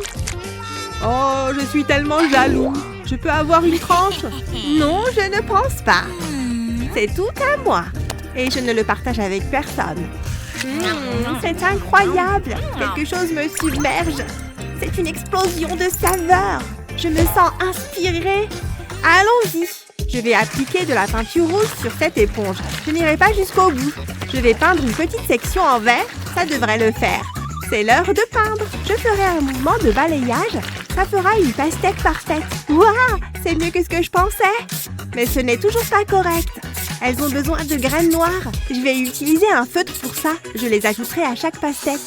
Oh, je suis tellement jaloux. Je peux avoir une tranche? Non, je ne pense pas. C'est tout à moi. Et je ne le partage avec personne. C'est incroyable. Quelque chose me submerge. C'est une explosion de saveurs. Je me sens inspirée. Allons-y. Je vais appliquer de la peinture rouge sur cette éponge. Je n'irai pas jusqu'au bout. Je vais peindre une petite section en vert. Ça devrait le faire. C'est l'heure de peindre. Je ferai un mouvement de balayage. Ça fera une pastèque parfaite. Waouh, c'est mieux que ce que je pensais. Mais ce n'est toujours pas correct. Elles ont besoin de graines noires. Je vais utiliser un feutre pour ça. Je les ajouterai à chaque pastèque.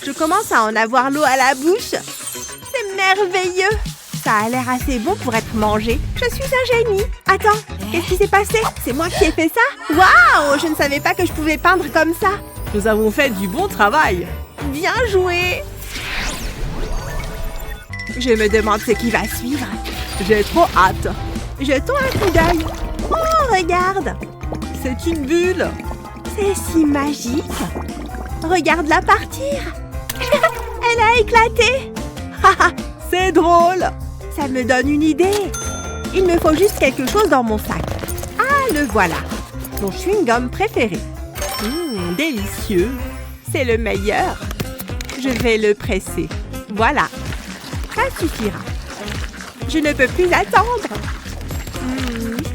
Je commence à en avoir l'eau à la bouche. C'est merveilleux. Ça a l'air assez bon pour être mangé. Je suis un génie. Attends, qu'est-ce qui s'est passé? C'est moi qui ai fait ça? Waouh, je ne savais pas que je pouvais peindre comme ça. Nous avons fait du bon travail. Bien joué. Je me demande ce qui va suivre. J'ai trop hâte. Jetons un coup d'œil. Oh, regarde. C'est une bulle. C'est si magique. Regarde-la partir. Elle a éclaté. C'est drôle. Ça me donne une idée. Il me faut juste quelque chose dans mon sac. Ah, le voilà. Mon chewing-gum préféré. Délicieux. C'est le meilleur. Je vais le presser. Voilà. Ça suffira. Je ne peux plus attendre.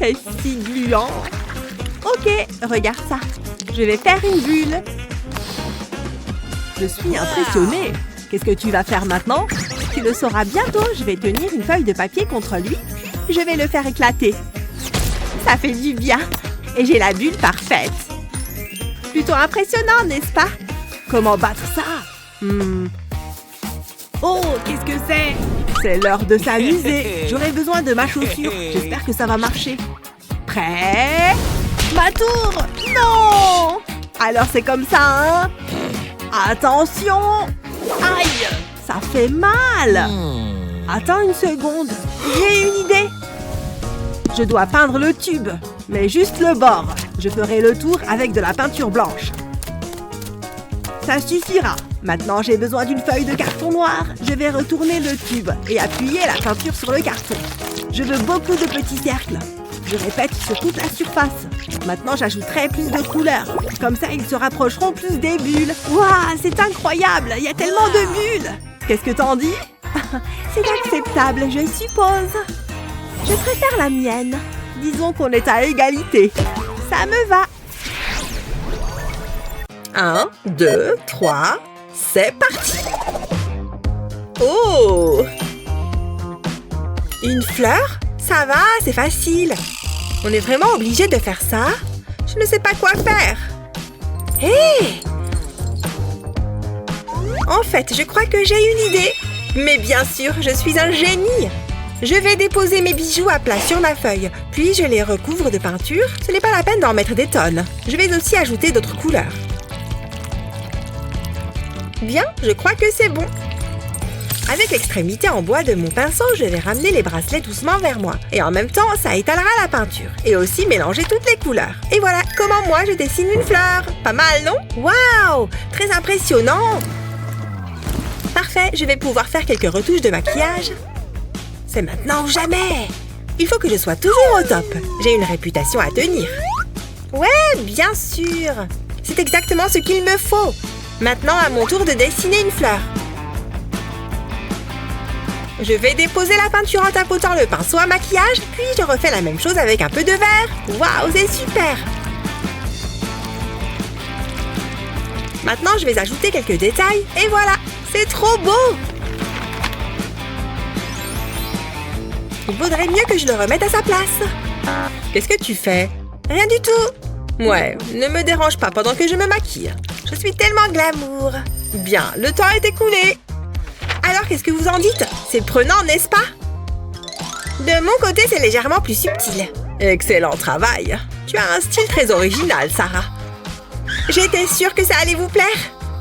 C'est si gluant. Ok, regarde ça. Je vais faire une bulle. Je suis impressionnée. Qu'est-ce que tu vas faire maintenant? Tu le sauras bientôt. Je vais tenir une feuille de papier contre lui, puis je vais le faire éclater. Ça fait du bien. Et j'ai la bulle parfaite. Plutôt impressionnant, n'est-ce pas? Comment battre ça? Oh, qu'est-ce que c'est? C'est l'heure de s'amuser. J'aurai besoin de ma chaussure. J'espère que ça va marcher. Prêt? Ma tour! Non! Alors c'est comme ça, hein? Attention! Aïe! Ça fait mal! Attends une seconde. J'ai une idée. Je dois peindre le tube, mais juste le bord. Je ferai le tour avec de la peinture blanche. Ça suffira. Maintenant, j'ai besoin d'une feuille de carton noir. Je vais retourner le tube et appuyer la peinture sur le carton. Je veux beaucoup de petits cercles. Je répète sur toute la surface. Maintenant, j'ajouterai plus de couleurs. Comme ça, ils se rapprocheront plus des bulles. Waouh, c'est incroyable! Il y a tellement de bulles! Qu'est-ce que t'en dis? C'est acceptable, je suppose. Je préfère la mienne. Disons qu'on est à égalité. Ça me va. 1, 2, 3, c'est parti! Oh! Une fleur? Ça va, c'est facile. On est vraiment obligé de faire ça? Je ne sais pas quoi faire. Hé! En fait, je crois que j'ai une idée. Mais bien sûr, je suis un génie. Je vais déposer mes bijoux à plat sur ma feuille, puis je les recouvre de peinture. Ce n'est pas la peine d'en mettre des tonnes. Je vais aussi ajouter d'autres couleurs. Bien, je crois que c'est bon. Avec l'extrémité en bois de mon pinceau, je vais ramener les bracelets doucement vers moi. Et en même temps, ça étalera la peinture. Et aussi mélanger toutes les couleurs. Et voilà comment moi je dessine une fleur. Pas mal, non? Waouh! Très impressionnant! Parfait, je vais pouvoir faire quelques retouches de maquillage. C'est maintenant ou jamais! Il faut que je sois toujours au top. J'ai une réputation à tenir. Ouais, bien sûr! C'est exactement ce qu'il me faut. Maintenant, à mon tour de dessiner une fleur. Je vais déposer la peinture en tapotant le pinceau à maquillage, puis je refais la même chose avec un peu de vert. Waouh, c'est super! Maintenant, je vais ajouter quelques détails, et voilà! C'est trop beau! Il vaudrait mieux que je le remette à sa place. Qu'est-ce que tu fais? Rien du tout. Ouais, ne me dérange pas pendant que je me maquille. Je suis tellement glamour. Bien, le temps est écoulé. Alors, qu'est-ce que vous en dites? C'est prenant, n'est-ce pas? De mon côté, c'est légèrement plus subtil. Excellent travail. Tu as un style très original, Sarah. J'étais sûre que ça allait vous plaire.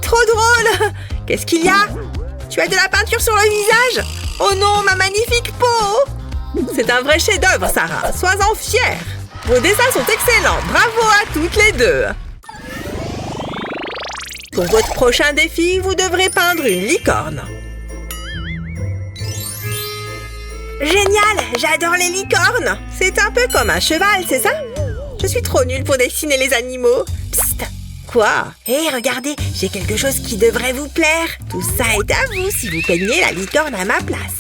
Trop drôle! Qu'est-ce qu'il y a? Tu as de la peinture sur le visage? Oh non, ma magnifique peau! C'est un vrai chef-d'œuvre, Sarah. Sois-en fière. Vos dessins sont excellents. Bravo à toutes les deux. Pour votre prochain défi, vous devrez peindre une licorne. Génial! J'adore les licornes! C'est un peu comme un cheval, c'est ça? Je suis trop nulle pour dessiner les animaux. Psst! Quoi? Hé, regardez, j'ai quelque chose qui devrait vous plaire. Tout ça est à vous si vous peignez la licorne à ma place.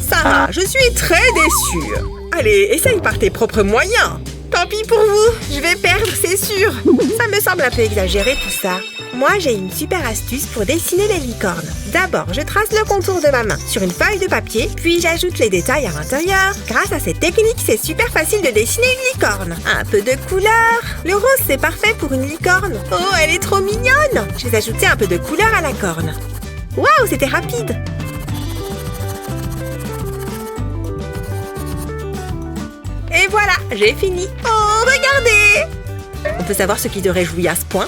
Sarah, je suis très déçue. Allez, essaye par tes propres moyens. Tant pis pour vous, je vais perdre, c'est sûr. Ça me semble un peu exagéré tout ça. Moi, j'ai une super astuce pour dessiner les licornes. D'abord, je trace le contour de ma main sur une feuille de papier, puis j'ajoute les détails à l'intérieur. Grâce à cette technique, c'est super facile de dessiner une licorne. Un peu de couleur. Le rose, c'est parfait pour une licorne. Oh, elle est trop mignonne. Je vais ajouter un peu de couleur à la corne. Waouh, c'était rapide. Et voilà, j'ai fini. Oh, regardez! On peut savoir ce qui te réjouit à ce point?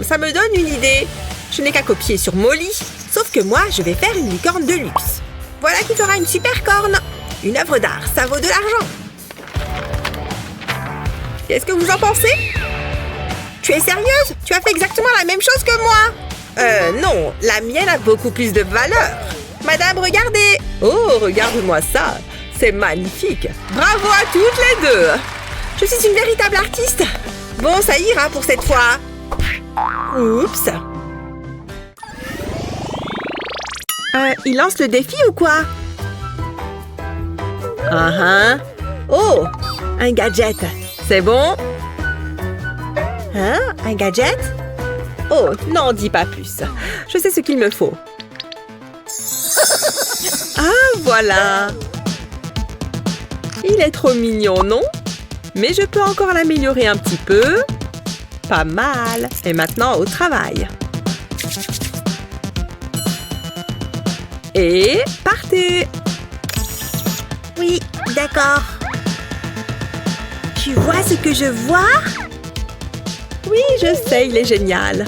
Ça me donne une idée. Je n'ai qu'à copier sur Molly. Sauf que moi, je vais faire une licorne de luxe. Voilà qui fera une super corne. Une œuvre d'art, ça vaut de l'argent. Qu'est-ce que vous en pensez? Tu es sérieuse? Tu as fait exactement la même chose que moi. Non, la mienne a beaucoup plus de valeur. Madame, regardez. Oh, regarde-moi ça. C'est magnifique. Bravo à toutes les deux. Je suis une véritable artiste. Bon, ça ira pour cette fois. Oups. Il lance le défi ou quoi? Oh, un gadget. C'est bon? Hein? Un gadget? Oh, n'en dis pas plus. Je sais ce qu'il me faut. Ah, voilà. Il est trop mignon, non? Mais je peux encore l'améliorer un petit peu. Pas mal. Et maintenant, au travail. Et partez! Oui, d'accord. Tu vois ce que je vois? Oui, je sais, il est génial.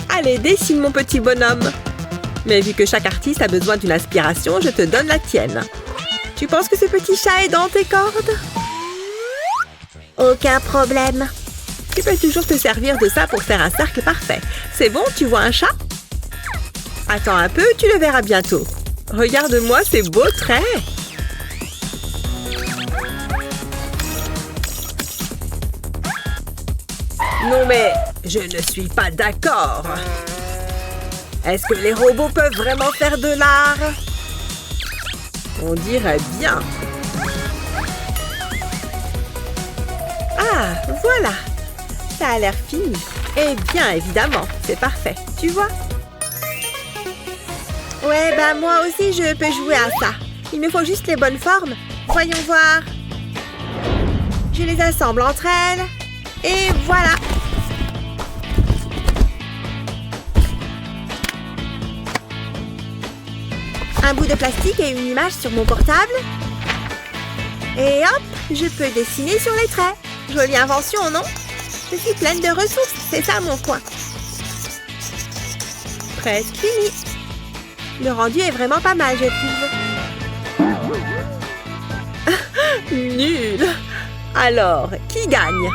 Allez, dessine mon petit bonhomme. Mais vu que chaque artiste a besoin d'une inspiration, je te donne la tienne. Tu penses que ce petit chat est dans tes cordes? Aucun problème. Tu peux toujours te servir de ça pour faire un cercle parfait. C'est bon, tu vois un chat? Attends un peu, tu le verras bientôt. Regarde-moi ces beaux traits. Non mais, je ne suis pas d'accord. Est-ce que les robots peuvent vraiment faire de l'art? On dirait bien. Ah, voilà. Ça a l'air fini. Eh bien, évidemment, c'est parfait. Tu vois? Ouais, bah moi aussi, je peux jouer à ça. Il me faut juste les bonnes formes. Voyons voir. Je les assemble entre elles. Et voilà. Un bout de plastique et une image sur mon portable. Et hop, je peux dessiner sur les traits. Jolie invention, non? Je suis pleine de ressources, c'est ça mon coin. Presque fini. Le rendu est vraiment pas mal, je trouve. Nul. Alors, qui gagne?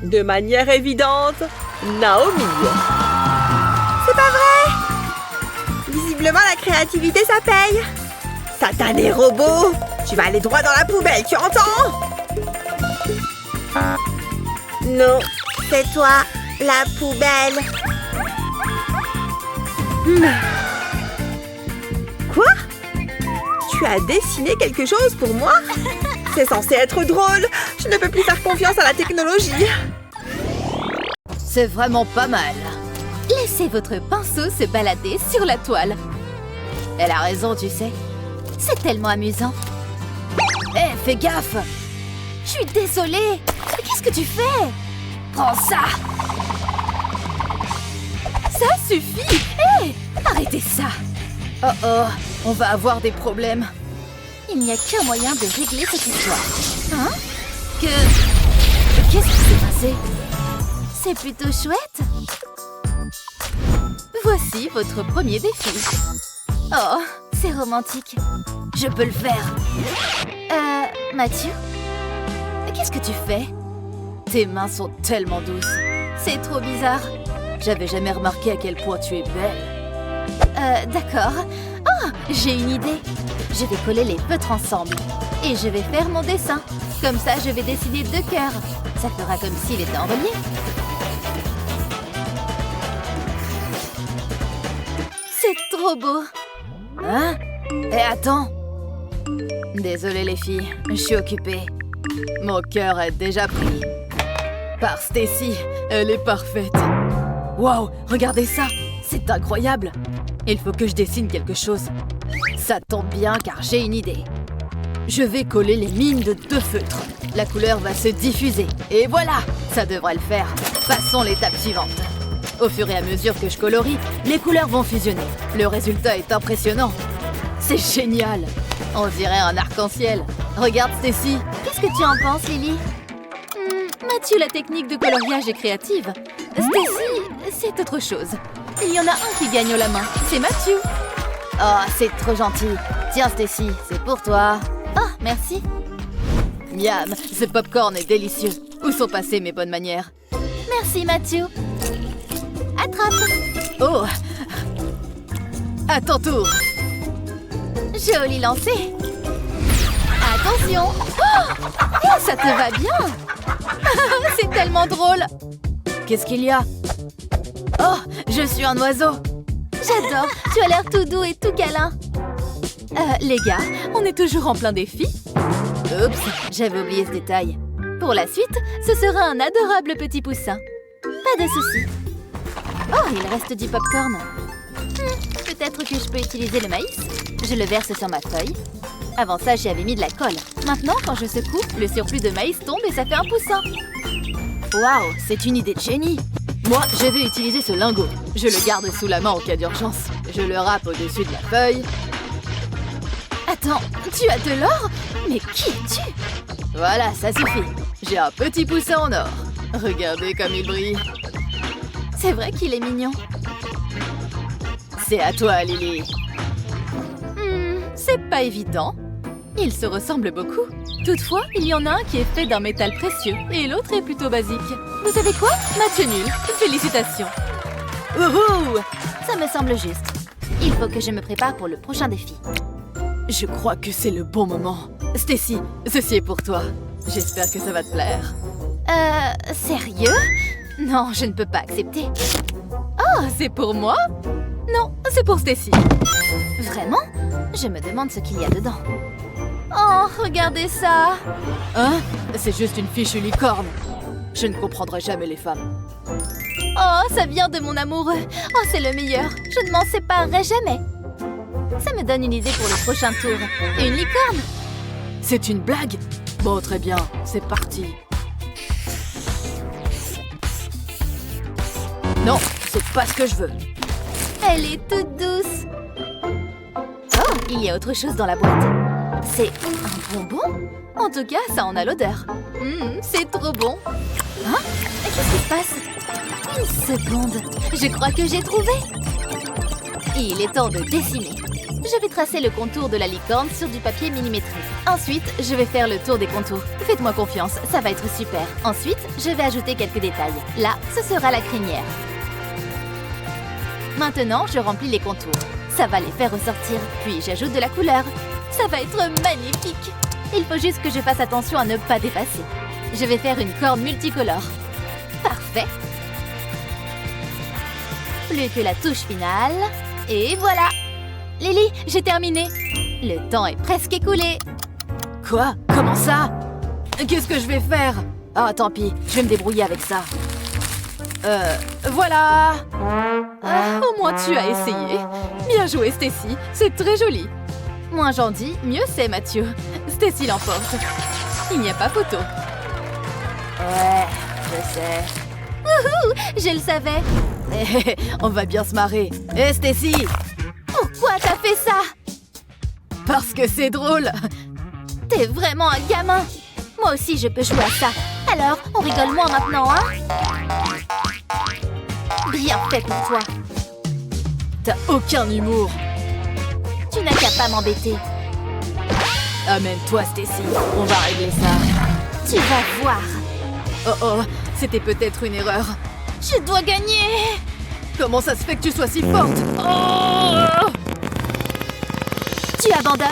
De manière évidente, Naomi. C'est pas vrai! Visiblement, la créativité, ça paye. Satané robot! Tu vas aller droit dans la poubelle, tu entends? Non, c'est toi, la poubelle. Quoi? Tu as dessiné quelque chose pour moi? C'est censé être drôle. Je ne peux plus faire confiance à la technologie. C'est vraiment pas mal. Laissez votre pinceau se balader sur la toile. Elle a raison, tu sais. C'est tellement amusant. Hé, fais gaffe! Je suis désolée. Mais qu'est-ce que tu fais? Prends ça! Ça suffit! Hé, arrêtez ça! ça. Oh oh, on va avoir des problèmes. Il n'y a qu'un moyen de régler cette histoire. Hein? Qu'est-ce qui s'est passé? C'est plutôt chouette. Voici votre premier défi. Oh, c'est romantique. Je peux le faire. Mathieu? Qu'est-ce que tu fais? Tes mains sont tellement douces. C'est trop bizarre. J'avais jamais remarqué à quel point tu es belle. D'accord. Oh, j'ai une idée. Je vais coller les feutres ensemble. Et je vais faire mon dessin. Comme ça, je vais dessiner 2 cœurs. Ça fera comme s'il était en relief. C'est trop beau. Hein? Et attends. Désolée les filles, je suis occupée. Mon cœur est déjà pris. Par Stacy, elle est parfaite. Waouh, regardez ça. C'est incroyable. Il faut que je dessine quelque chose. Ça tombe bien car j'ai une idée. Je vais coller les mines de 2 feutres. La couleur va se diffuser. Et voilà, ça devrait le faire. Passons l'étape suivante. Au fur et à mesure que je colorie, les couleurs vont fusionner. Le résultat est impressionnant. C'est génial. On dirait un arc-en-ciel. Regarde Stacy. Qu'est-ce que tu en penses, Lily? Mathieu, la technique de coloriage est créative. Stacy, c'est autre chose. Il y en a un qui gagne la main. C'est Mathieu. Oh, c'est trop gentil. Tiens, Stacy, c'est pour toi. Oh, merci. Miam, ce popcorn est délicieux. Où sont passées mes bonnes manières? Merci, Mathieu. Attrape. Oh. À ton tour. Joli lancer. Attention. Oh, ça te va bien. C'est tellement drôle. Qu'est-ce qu'il y a? Oh, je suis un oiseau. J'adore. Tu as l'air tout doux et tout câlin. Les gars, on est toujours en plein défi. Oups, j'avais oublié ce détail. Pour la suite, ce sera un adorable petit poussin. Pas de souci. Oh, il reste du popcorn. Peut-être que je peux utiliser le maïs. Je le verse sur ma feuille. Avant ça, j'y avais mis de la colle. Maintenant, quand je secoue, le surplus de maïs tombe et ça fait un poussin. Waouh, c'est une idée de génie. Moi, je vais utiliser ce lingot. Je le garde sous la main en cas d'urgence. Je le râpe au-dessus de la feuille. Attends, tu as de l'or? Mais qui es-tu? Voilà, ça suffit. J'ai un petit poussin en or. Regardez comme il brille. C'est vrai qu'il est mignon. C'est à toi, Lily. C'est pas évident. Ils se ressemblent beaucoup. Toutefois, il y en a un qui est fait d'un métal précieux et l'autre est plutôt basique. Vous savez quoi? Match nul. Félicitations. Wouhou! Ça me semble juste. Il faut que je me prépare pour le prochain défi. Je crois que c'est le bon moment. Stacy, ceci est pour toi. J'espère que ça va te plaire. Sérieux? Non, je ne peux pas accepter. Oh, c'est pour moi? Non, c'est pour Stacy. Vraiment? Je me demande ce qu'il y a dedans. Oh, regardez ça! Hein? C'est juste une fichue licorne. Je ne comprendrai jamais les femmes. Oh, ça vient de mon amoureux. Oh, c'est le meilleur. Je ne m'en séparerai jamais. Ça me donne une idée pour le prochain tour. Une licorne? C'est une blague? Bon, très bien. C'est parti. Non, c'est pas ce que je veux. Elle est toute douce. Oh, il y a autre chose dans la boîte. C'est un bonbon? En tout cas, ça en a l'odeur. C'est trop bon. Hein? Qu'est-ce qui se passe? Une seconde. Je crois que j'ai trouvé. Il est temps de dessiner. Je vais tracer le contour de la licorne sur du papier millimétré. Ensuite, je vais faire le tour des contours. Faites-moi confiance, ça va être super. Ensuite, je vais ajouter quelques détails. Là, ce sera la crinière. Maintenant, je remplis les contours. Ça va les faire ressortir. Puis, j'ajoute de la couleur. Ça va être magnifique. Il faut juste que je fasse attention à ne pas dépasser. Je vais faire une corne multicolore. Parfait. Plus que la touche finale. Et voilà. Lily, j'ai terminé. Le temps est presque écoulé. Quoi? Comment ça? Qu'est-ce que je vais faire? Ah, tant pis, je vais me débrouiller avec ça. Voilà. Au moins tu as essayé. Bien joué, Stacy. C'est très joli. Moins j'en dis, mieux c'est, Mathieu. Stacy l'emporte. Il n'y a pas photo. Ouais, je sais. Wouhou, je le savais. On va bien se marrer. Hé, Stacy! Pourquoi t'as fait ça? Parce que c'est drôle. T'es vraiment un gamin. Moi aussi, je peux jouer à ça. Alors, on rigole moins maintenant, hein? Bien fait pour toi. T'as aucun humour. Tu n'as qu'à pas m'embêter. Amène-toi, Stacy. On va régler ça. Tu vas voir. Oh oh, c'était peut-être une erreur. Je dois gagner. Comment ça se fait que tu sois si forte? Oh! Tu abandonnes?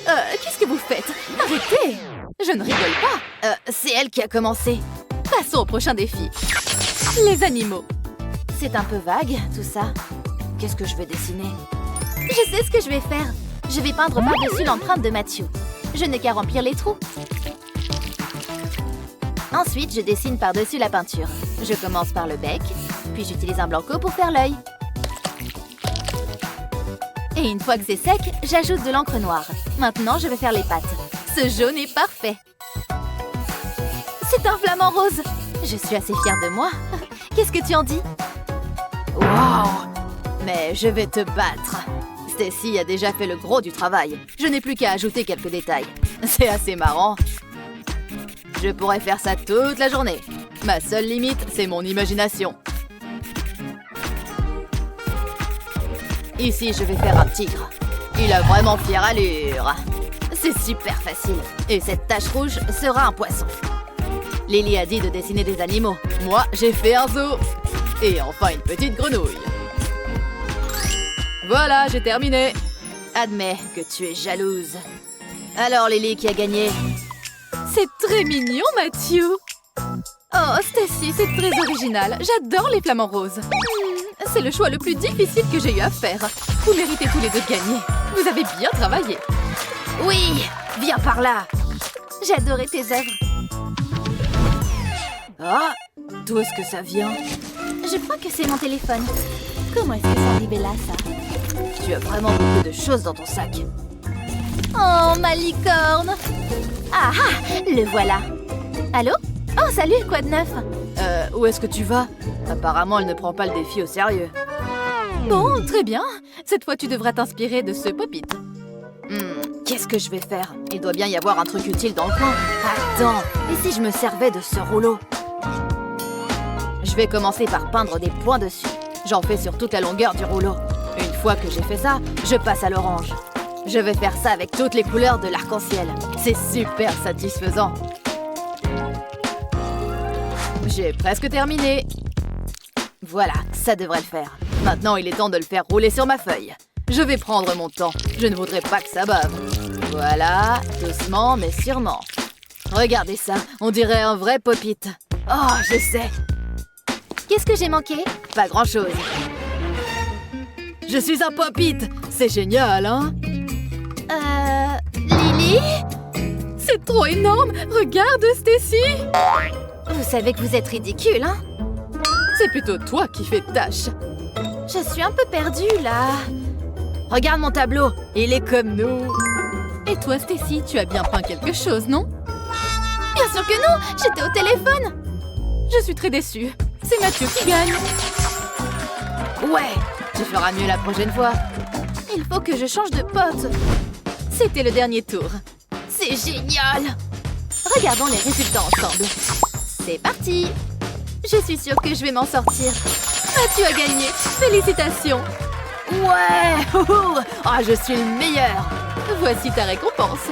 Qu'est-ce que vous faites? Arrêtez! Je ne rigole pas. C'est elle qui a commencé. Passons au prochain défi. Les animaux. C'est un peu vague, tout ça. Qu'est-ce que je vais dessiner? Je sais ce que je vais faire. Je vais peindre par-dessus l'empreinte de Matthew. Je n'ai qu'à remplir les trous. Ensuite, je dessine par-dessus la peinture. Je commence par le bec, puis j'utilise un blanco pour faire l'œil. Et une fois que c'est sec, j'ajoute de l'encre noire. Maintenant, je vais faire les pattes. Ce jaune est parfait. C'est un flamant rose. Je suis assez fière de moi. Qu'est-ce que tu en dis? Wow! Mais je vais te battre. Stacy a déjà fait le gros du travail. Je n'ai plus qu'à ajouter quelques détails. C'est assez marrant. Je pourrais faire ça toute la journée. Ma seule limite, c'est mon imagination. Ici, je vais faire un tigre. Il a vraiment fière allure. C'est super facile. Et cette tache rouge sera un poisson. Lily a dit de dessiner des animaux. Moi, j'ai fait un zoo. Et enfin, une petite grenouille. Voilà, j'ai terminé. Admets que tu es jalouse. Alors, Lily qui a gagné? C'est très mignon, Matthew. Oh, Stacy, c'est très original. J'adore les flamants roses. C'est le choix le plus difficile que j'ai eu à faire. Vous méritez tous les deux de gagner. Vous avez bien travaillé. Oui, viens par là. J'ai adoré tes œuvres. Ah, d'où est-ce que ça vient? Je crois que c'est mon téléphone. Comment est-ce que c'est arrivé là, ça? Tu as vraiment beaucoup de choses dans ton sac. Oh, ma licorne! Ah ah, le voilà. Allô? Oh, salut, quoi de neuf? Où est-ce que tu vas? Apparemment, elle ne prend pas le défi au sérieux. Bon, très bien. Cette fois, tu devras t'inspirer de ce pop-it. Qu'est-ce que je vais faire? Il doit bien y avoir un truc utile dans le coin. Attends, et si je me servais de ce rouleau? Je vais commencer par peindre des points dessus. J'en fais sur toute la longueur du rouleau. Une fois que j'ai fait ça, je passe à l'orange. Je vais faire ça avec toutes les couleurs de l'arc-en-ciel. C'est super satisfaisant. J'ai presque terminé. Voilà, ça devrait le faire. Maintenant, il est temps de le faire rouler sur ma feuille. Je vais prendre mon temps. Je ne voudrais pas que ça bave. Voilà, doucement mais sûrement. Regardez ça, on dirait un vrai pop-it. Oh, je sais. Qu'est-ce que j'ai manqué? Pas grand-chose. Je suis un pop-it. C'est génial, hein? Lily? C'est trop énorme. Regarde, Stacy. Vous savez que vous êtes ridicule, hein? C'est plutôt toi qui fais tâche. Je suis un peu perdue, là. Regarde mon tableau. Il est comme nous. Et toi, Stacy, tu as bien peint quelque chose, non? Bien sûr que non. J'étais au téléphone. Je suis très déçue. C'est Matthew qui gagne. Ouais, tu feras mieux la prochaine fois. Il faut que je change de pote. C'était le dernier tour. C'est génial. Regardons les résultats ensemble. C'est parti. Je suis sûre que je vais m'en sortir. Matthew a gagné. Félicitations. Ouais. Ah, je suis le meilleur. Voici ta récompense.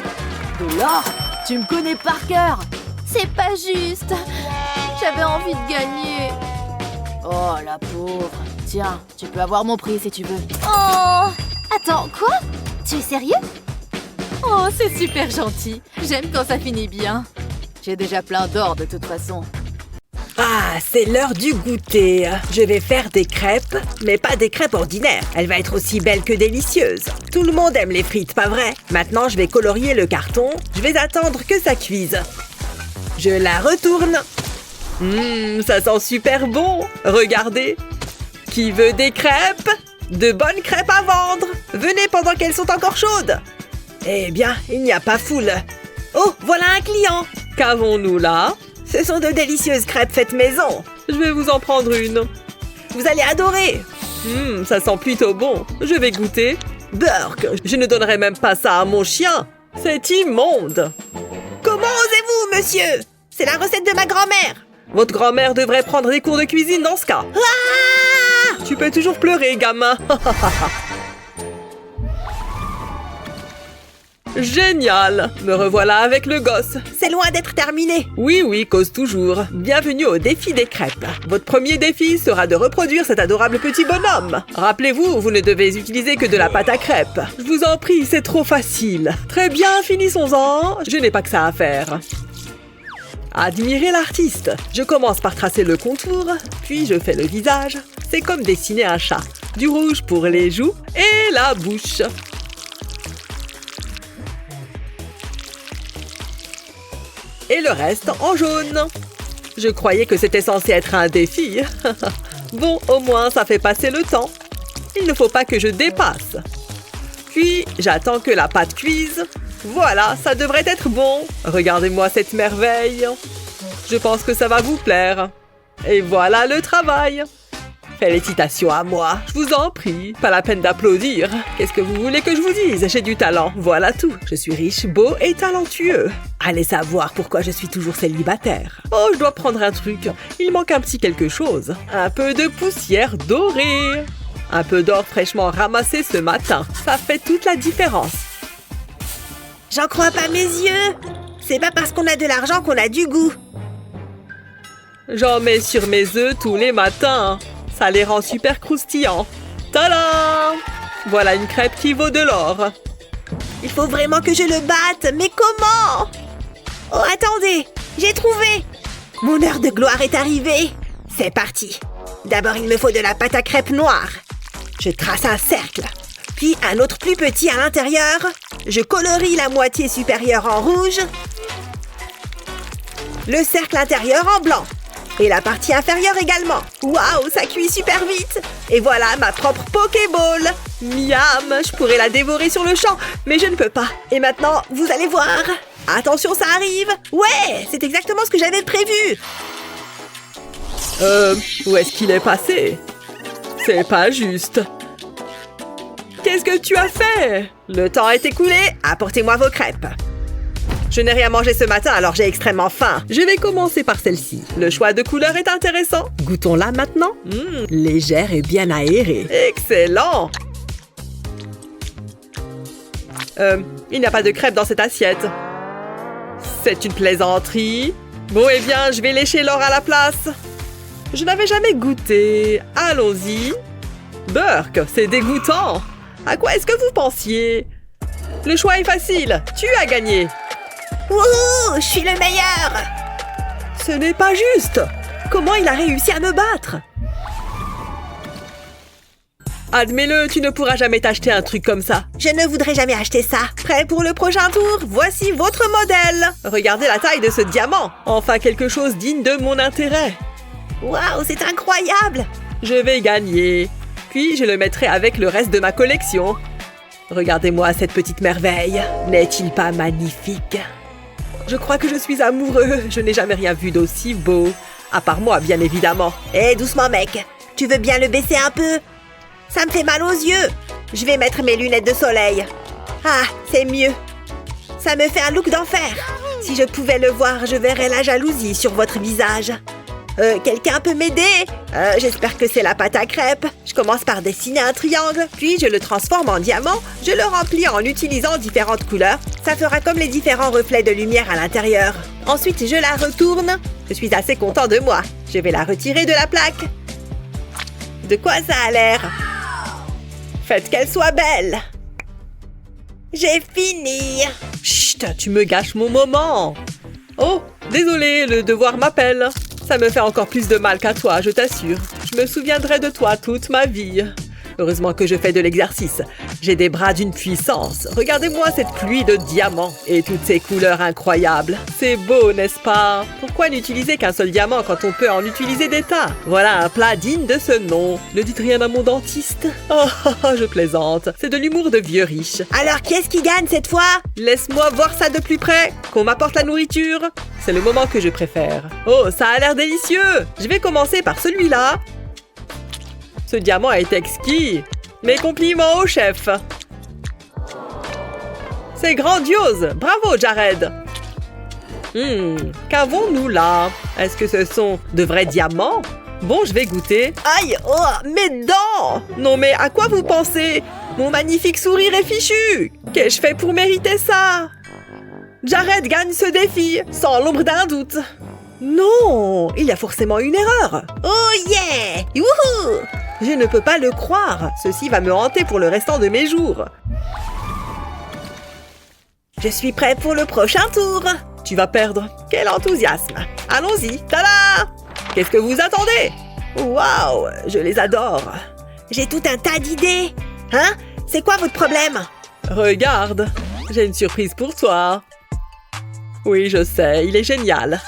De l'or? Tu me connais par cœur. C'est pas juste. J'avais envie de gagner. Oh, la pauvre. Tiens, tu peux avoir mon prix si tu veux. Oh! Attends, quoi? Tu es sérieux? Oh, c'est super gentil. J'aime quand ça finit bien. J'ai déjà plein d'or de toute façon. Ah, c'est l'heure du goûter. Je vais faire des crêpes, mais pas des crêpes ordinaires. Elle va être aussi belle que délicieuse. Tout le monde aime les frites, pas vrai? Maintenant, je vais colorier le carton. Je vais attendre que ça cuise. Je la retourne. Ça sent super bon. Regardez. Qui veut des crêpes? De bonnes crêpes à vendre. Venez pendant qu'elles sont encore chaudes. Eh bien, il n'y a pas foule. Oh, voilà un client. Qu'avons-nous là? Ce sont de délicieuses crêpes faites maison. Je vais vous en prendre une. Vous allez adorer. Ça sent plutôt bon. Je vais goûter. Burk, je ne donnerai même pas ça à mon chien. C'est immonde. Comment osez-vous, monsieur? C'est la recette de ma grand-mère. Votre grand-mère devrait prendre des cours de cuisine dans ce cas. Tu peux toujours pleurer, gamin. Génial! Me revoilà avec le gosse. C'est loin d'être terminé. Oui, cause toujours. Bienvenue au défi des crêpes. Votre premier défi sera de reproduire cet adorable petit bonhomme. Rappelez-vous, vous ne devez utiliser que de la pâte à crêpes. Je vous en prie, c'est trop facile. Très bien, finissons-en. Je n'ai pas que ça à faire. Admirez l'artiste. Je commence par tracer le contour, puis je fais le visage. C'est comme dessiner un chat. Du rouge pour les joues et la bouche. Et le reste en jaune. Je croyais que c'était censé être un défi. Bon, au moins, ça fait passer le temps. Il ne faut pas que je dépasse. Puis, j'attends que la pâte cuise. Voilà, ça devrait être bon. Regardez-moi cette merveille. Je pense que ça va vous plaire. Et voilà le travail. Félicitations à moi, je vous en prie. Pas la peine d'applaudir. Qu'est-ce que vous voulez que je vous dise? J'ai du talent, voilà tout. Je suis riche, beau et talentueux. Allez savoir pourquoi je suis toujours célibataire. Oh, je dois prendre un truc. Il manque un petit quelque chose. Un peu de poussière dorée. Un peu d'or fraîchement ramassé ce matin. Ça fait toute la différence. J'en crois pas mes yeux. C'est pas parce qu'on a de l'argent qu'on a du goût. J'en mets sur mes œufs tous les matins. Ça les rend super croustillants. Tada! Voilà une crêpe qui vaut de l'or. Il faut vraiment que je le batte, mais comment? Oh, attendez, j'ai trouvé. Mon heure de gloire est arrivée. C'est parti. D'abord, il me faut de la pâte à crêpes noire. Je trace un cercle, puis un autre plus petit à l'intérieur. Je colorie la moitié supérieure en rouge, le cercle intérieur en blanc. Et la partie inférieure également. Waouh, ça cuit super vite. Et voilà ma propre Pokéball. Miam, je pourrais la dévorer sur le champ, mais je ne peux pas. Et maintenant, vous allez voir. Attention, ça arrive. Ouais, c'est exactement ce que j'avais prévu. Où est-ce qu'il est passé? C'est pas juste. Qu'est-ce que tu as fait? Le temps est écoulé. Apportez-moi vos crêpes. Je n'ai rien mangé ce matin, alors j'ai extrêmement faim. Je vais commencer par celle-ci. Le choix de couleur est intéressant. Goûtons-la maintenant. Légère et bien aérée. Excellent! Il n'y a pas de crêpes dans cette assiette. C'est une plaisanterie. Bon, eh bien, je vais lécher l'or à la place. Je n'avais jamais goûté. Allons-y. Burk, c'est dégoûtant. À quoi est-ce que vous pensiez? Le choix est facile. Tu as gagné. Wouhou, je suis le meilleur! Ce n'est pas juste! Comment il a réussi à me battre? Admets-le, tu ne pourras jamais t'acheter un truc comme ça. Je ne voudrais jamais acheter ça. Prêt pour le prochain tour? Voici votre modèle. Regardez la taille de ce diamant. Enfin quelque chose digne de mon intérêt. Waouh, c'est incroyable! Je vais gagner. Puis je le mettrai avec le reste de ma collection. Regardez-moi cette petite merveille. N'est-il pas magnifique? Je crois que je suis amoureux. Je n'ai jamais rien vu d'aussi beau. À part moi, bien évidemment. Hé, doucement, mec. Tu veux bien le baisser un peu? Ça me fait mal aux yeux. Je vais mettre mes lunettes de soleil. Ah, c'est mieux. Ça me fait un look d'enfer. Si je pouvais le voir, je verrais la jalousie sur votre visage. Quelqu'un peut m'aider? J'espère que c'est la pâte à crêpes. Je commence par dessiner un triangle, puis je le transforme en diamant. Je le remplis en utilisant différentes couleurs. Ça fera comme les différents reflets de lumière à l'intérieur. Ensuite, je la retourne. Je suis assez content de moi. Je vais la retirer de la plaque. De quoi ça a l'air? Faites qu'elle soit belle. J'ai fini. Chut, tu me gâches mon moment. Oh, désolé, le devoir m'appelle. Ça me fait encore plus de mal qu'à toi, je t'assure. Je me souviendrai de toi toute ma vie. Heureusement que je fais de l'exercice. J'ai des bras d'une puissance. Regardez-moi cette pluie de diamants et toutes ces couleurs incroyables. C'est beau, n'est-ce pas? Pourquoi n'utiliser qu'un seul diamant quand on peut en utiliser des tas? Voilà un plat digne de ce nom. Ne dites rien à mon dentiste. Oh, je plaisante. C'est de l'humour de vieux riche. Alors, qui est-ce qui gagne cette fois? Laisse-moi voir ça de plus près. Qu'on m'apporte la nourriture. C'est le moment que je préfère. Oh, ça a l'air délicieux. Je vais commencer par celui-là. Ce diamant est exquis. Mes compliments au chef. C'est grandiose! Bravo, Jared! Qu'avons-nous là? Est-ce que ce sont de vrais diamants? Bon, je vais goûter. Aïe! Oh, mes dents! Non mais à quoi vous pensez? Mon magnifique sourire est fichu! Qu'ai-je fait pour mériter ça? Jared gagne ce défi, sans l'ombre d'un doute. Non! Il y a forcément une erreur. Oh yeah! Youhou! Je ne peux pas le croire. Ceci va me hanter pour le restant de mes jours. Je suis prêt pour le prochain tour. Tu vas perdre. Quel enthousiasme. Allons-y. Tada! Qu'est-ce que vous attendez? Waouh! Je les adore. J'ai tout un tas d'idées. Hein? C'est quoi votre problème? Regarde, j'ai une surprise pour toi. Oui, je sais, il est génial.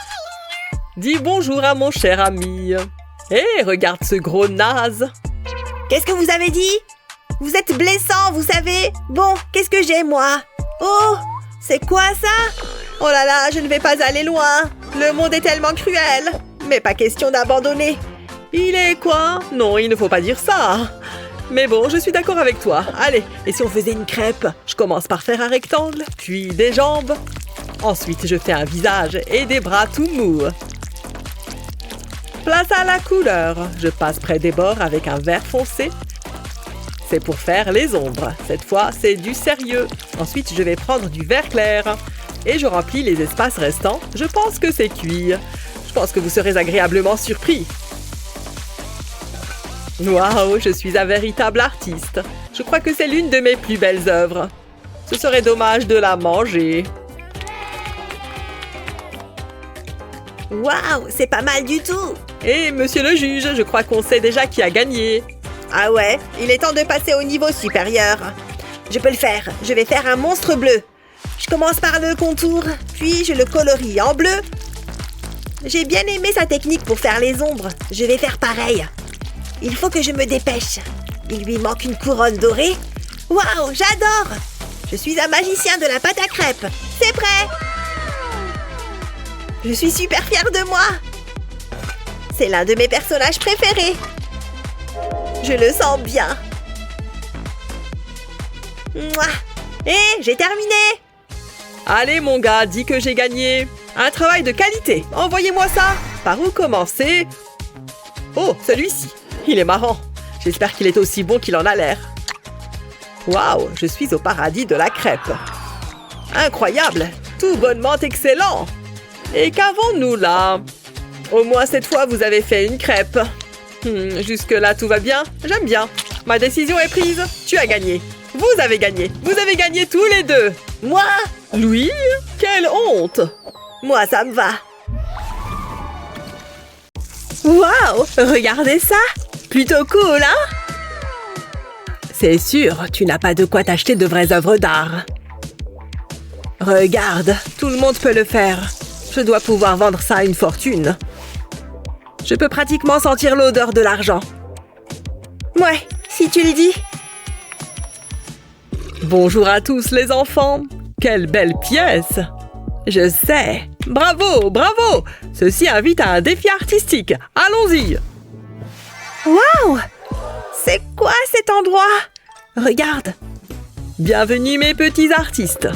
Dis bonjour à mon cher ami. Hé, regarde ce gros naze. Qu'est-ce que vous avez dit? Vous êtes blessant, vous savez. Bon, qu'est-ce que j'ai, moi? Oh, c'est quoi ça? Oh là là, je ne vais pas aller loin. Le monde est tellement cruel. Mais pas question d'abandonner. Il est quoi? Non, il ne faut pas dire ça. Mais bon, je suis d'accord avec toi. Allez, et si on faisait une crêpe? Je commence par faire un rectangle, puis des jambes. Ensuite, je fais un visage et des bras tout mous. Place à la couleur. Je passe près des bords avec un vert foncé. C'est pour faire les ombres. Cette fois, c'est du sérieux. Ensuite, je vais prendre du vert clair. Et je remplis les espaces restants. Je pense que c'est cuit. Je pense que vous serez agréablement surpris. Waouh, je suis un véritable artiste. Je crois que c'est l'une de mes plus belles œuvres. Ce serait dommage de la manger. Waouh, c'est pas mal du tout. Et monsieur le juge, je crois qu'on sait déjà qui a gagné. Ah ouais, il est temps de passer au niveau supérieur. Je peux le faire, je vais faire un monstre bleu. Je commence par le contour, puis je le colorie en bleu. J'ai bien aimé sa technique pour faire les ombres. Je vais faire pareil. Il faut que je me dépêche. Il lui manque une couronne dorée. Waouh, j'adore! Je suis un magicien de la pâte à crêpes. C'est prêt! Je suis super fière de moi. C'est l'un de mes personnages préférés. Je le sens bien. Mouah. J'ai terminé. Allez mon gars, dis que j'ai gagné. Un travail de qualité. Envoyez-moi ça. Par où commencer? Oh, celui-ci. Il est marrant. J'espère qu'il est aussi bon qu'il en a l'air. Waouh, je suis au paradis de la crêpe. Incroyable. Tout bonnement excellent. Et qu'avons-nous là? Au moins cette fois, vous avez fait une crêpe. Jusque-là, tout va bien. J'aime bien. Ma décision est prise. Tu as gagné. Vous avez gagné. Vous avez gagné tous les deux. Moi? Louis? Quelle honte! Moi, ça me va. Waouh! Regardez ça! Plutôt cool, hein? C'est sûr, tu n'as pas de quoi t'acheter de vraies œuvres d'art. Regarde, tout le monde peut le faire. Je dois pouvoir vendre ça à une fortune. Je peux pratiquement sentir l'odeur de l'argent. Ouais, si tu le dis. Bonjour à tous les enfants. Quelle belle pièce! Je sais. Bravo, bravo! Ceci invite à un défi artistique. Allons-y! Waouh! C'est quoi cet endroit? Regarde. Bienvenue mes petits artistes.